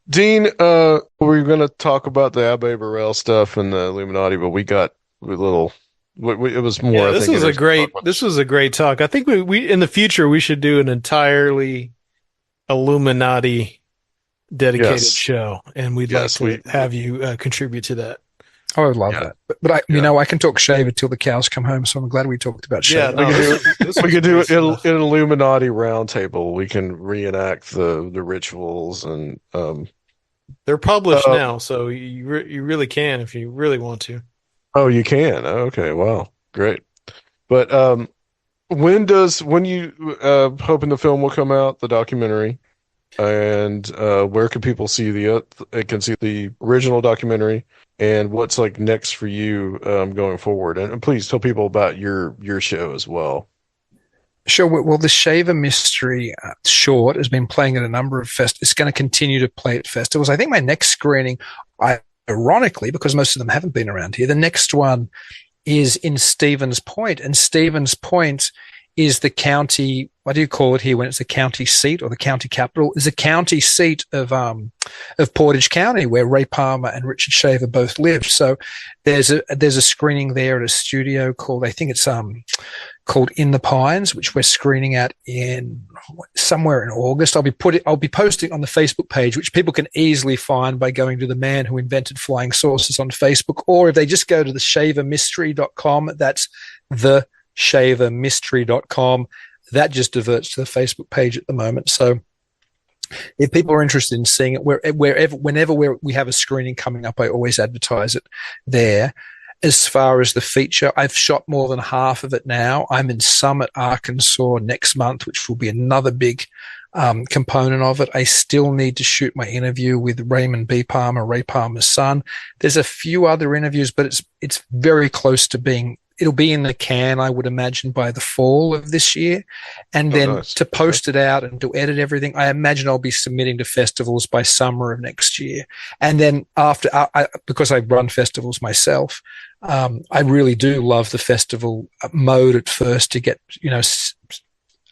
Dean, we're going to talk about the Abbe Burrell stuff and the Illuminati, but we got a little. It was more. Yeah, I this think was a great. This was a great talk. I think we in the future we should do an entirely Illuminati dedicated Yes. show, and we'd Yes, like to have you contribute to that. I would love Yeah. that. But I, Yeah. I can talk Shaver till the cows come home. So I'm glad we talked about Yeah, Shaver. no, we could do this it in was an Illuminati roundtable. We can reenact the rituals and they're published Uh, now, so you really can if you really want to. oh, you can. Okay, wow, great. But when you hoping the film will come out, the documentary, and where can people see can see the original documentary, and what's like next for you going forward? And please tell people about your show as well. Sure. Well, the Shaver Mystery short has been playing at a number of festivals. It's going to continue to play at festivals. I think my next screening, ironically, because most of them haven't been around here, the next one is in Stevens Point. And Stevens Point is the county, what do you call it here when it's the county seat or the county capital? Is a county seat of Portage County, where Ray Palmer and Richard Shaver both live. So there's a screening there at a studio called, I think it's called In the Pines, which we're screening at in somewhere in August. I'll be posting on the Facebook page, which people can easily find by going to the Man Who Invented Flying Saucers on Facebook, or if they just go to theshavermystery.com, that's theshavermystery.com. That just diverts to the Facebook page at the moment. So if people are interested in seeing it, whenever we have a screening coming up, I always advertise it there. As far as the feature, I've shot more than half of it now. I'm in Summit, Arkansas next month, which will be another big component of it. I still need to shoot my interview with Raymond B. Palmer, Ray Palmer's son. There's a few other interviews, but it's very close to being. It'll be in the can, I would imagine, by the fall of this year. And then Nice. to post it out and to edit everything, I imagine I'll be submitting to festivals by summer of next year. And then after, because I run festivals myself, I really do love the festival mode at first to get,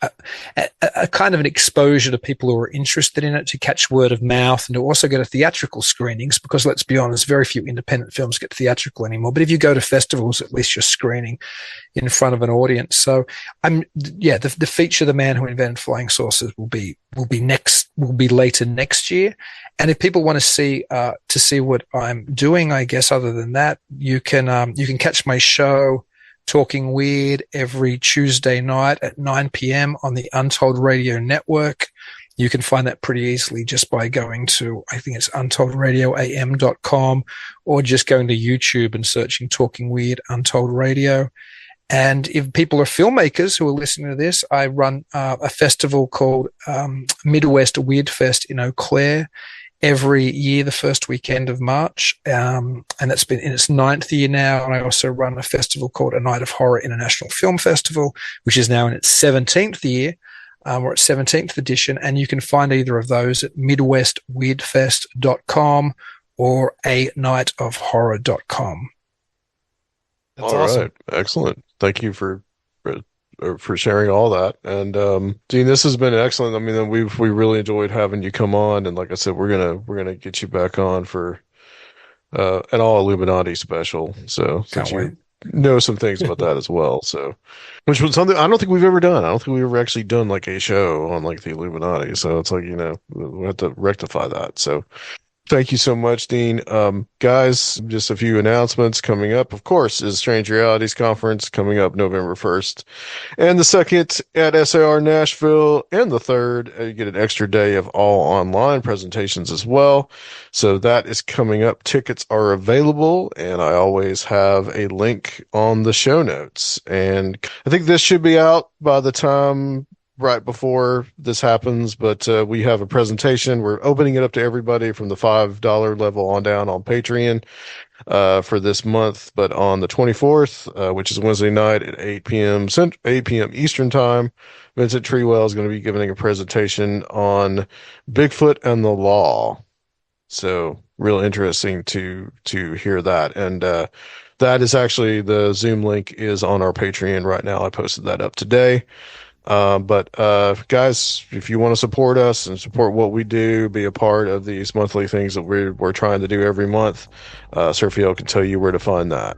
a kind of an exposure to people who are interested in it, to catch word of mouth, and to also go to theatrical screenings, because let's be honest, very few independent films get theatrical anymore. But if you go to festivals, at least you're screening in front of an audience. So the feature, The Man Who Invented Flying Saucers, will be later next year. And if people want to see what I'm doing, I guess other than that, you can catch my show Talking Weird every Tuesday night at 9 p.m. on the Untold Radio Network. You can find that pretty easily just by going to, I think it's untoldradiom.com, or just going to YouTube and searching Talking Weird Untold Radio. And if people are filmmakers who are listening to this, I run a festival called Midwest Weird Fest in Eau Claire every year, the first weekend of March. And that's been in its 9th year now. And I also run a festival called A Night of Horror International Film Festival, which is now in its 17th year. We're at 17th edition. And you can find either of those at midwestweirdfest.com or anightofhorror.com. That's All awesome. right. Excellent. Thank you for sharing all that. And Dean, this has been excellent. I mean, we really enjoyed having you come on, and like I said, we're gonna get you back on for an all Illuminati special. So since Can't wait. you know some things about that as well, so which was something I don't think we've ever done. I don't think we've ever actually done like a show on like the Illuminati. So it's like, we have to rectify that. So thank you so much, Dean. Guys, just a few announcements coming up. Of course, is Strange Realities Conference coming up November 1st. And the 2nd at SAR Nashville. And the 3rd, you get an extra day of all online presentations as well. So that is coming up. Tickets are available, and I always have a link on the show notes. And I think this should be out by the time right before this happens, but we have a presentation. We're opening it up to everybody from the $5 level on down on Patreon for this month. But on the 24th, which is Wednesday night at 8 p.m. Eastern time, Vincent Treewell is going to be giving a presentation on Bigfoot and the law. So real interesting to hear that. And that is actually, the Zoom link is on our Patreon right now. I posted that up today. But guys, if you want to support us and support what we do, be a part of these monthly things that we're trying to do every month, Sergio can tell you where to find that.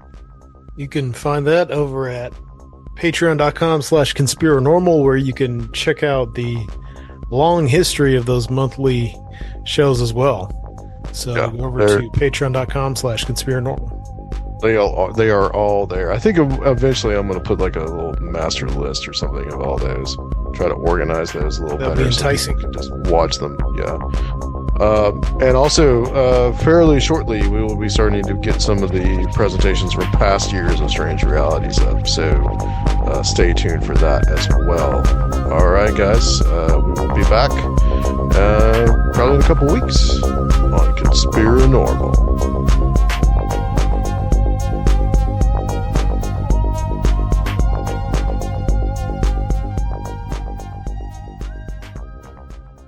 You can find that over at patreon.com/Conspirinormal, where you can check out the long history of those monthly shows as well. So go over to patreon.com/Conspirinormal. They are all there. I think eventually I'm going to put like a little master list or something of all those. Try to organize those a little better. That'd be enticing. So you can just watch them. Yeah. And also, fairly shortly, we will be starting to get some of the presentations from past years of Strange Realities up. So stay tuned for that as well. All right, guys. We will be back probably in a couple weeks on Conspirinormal.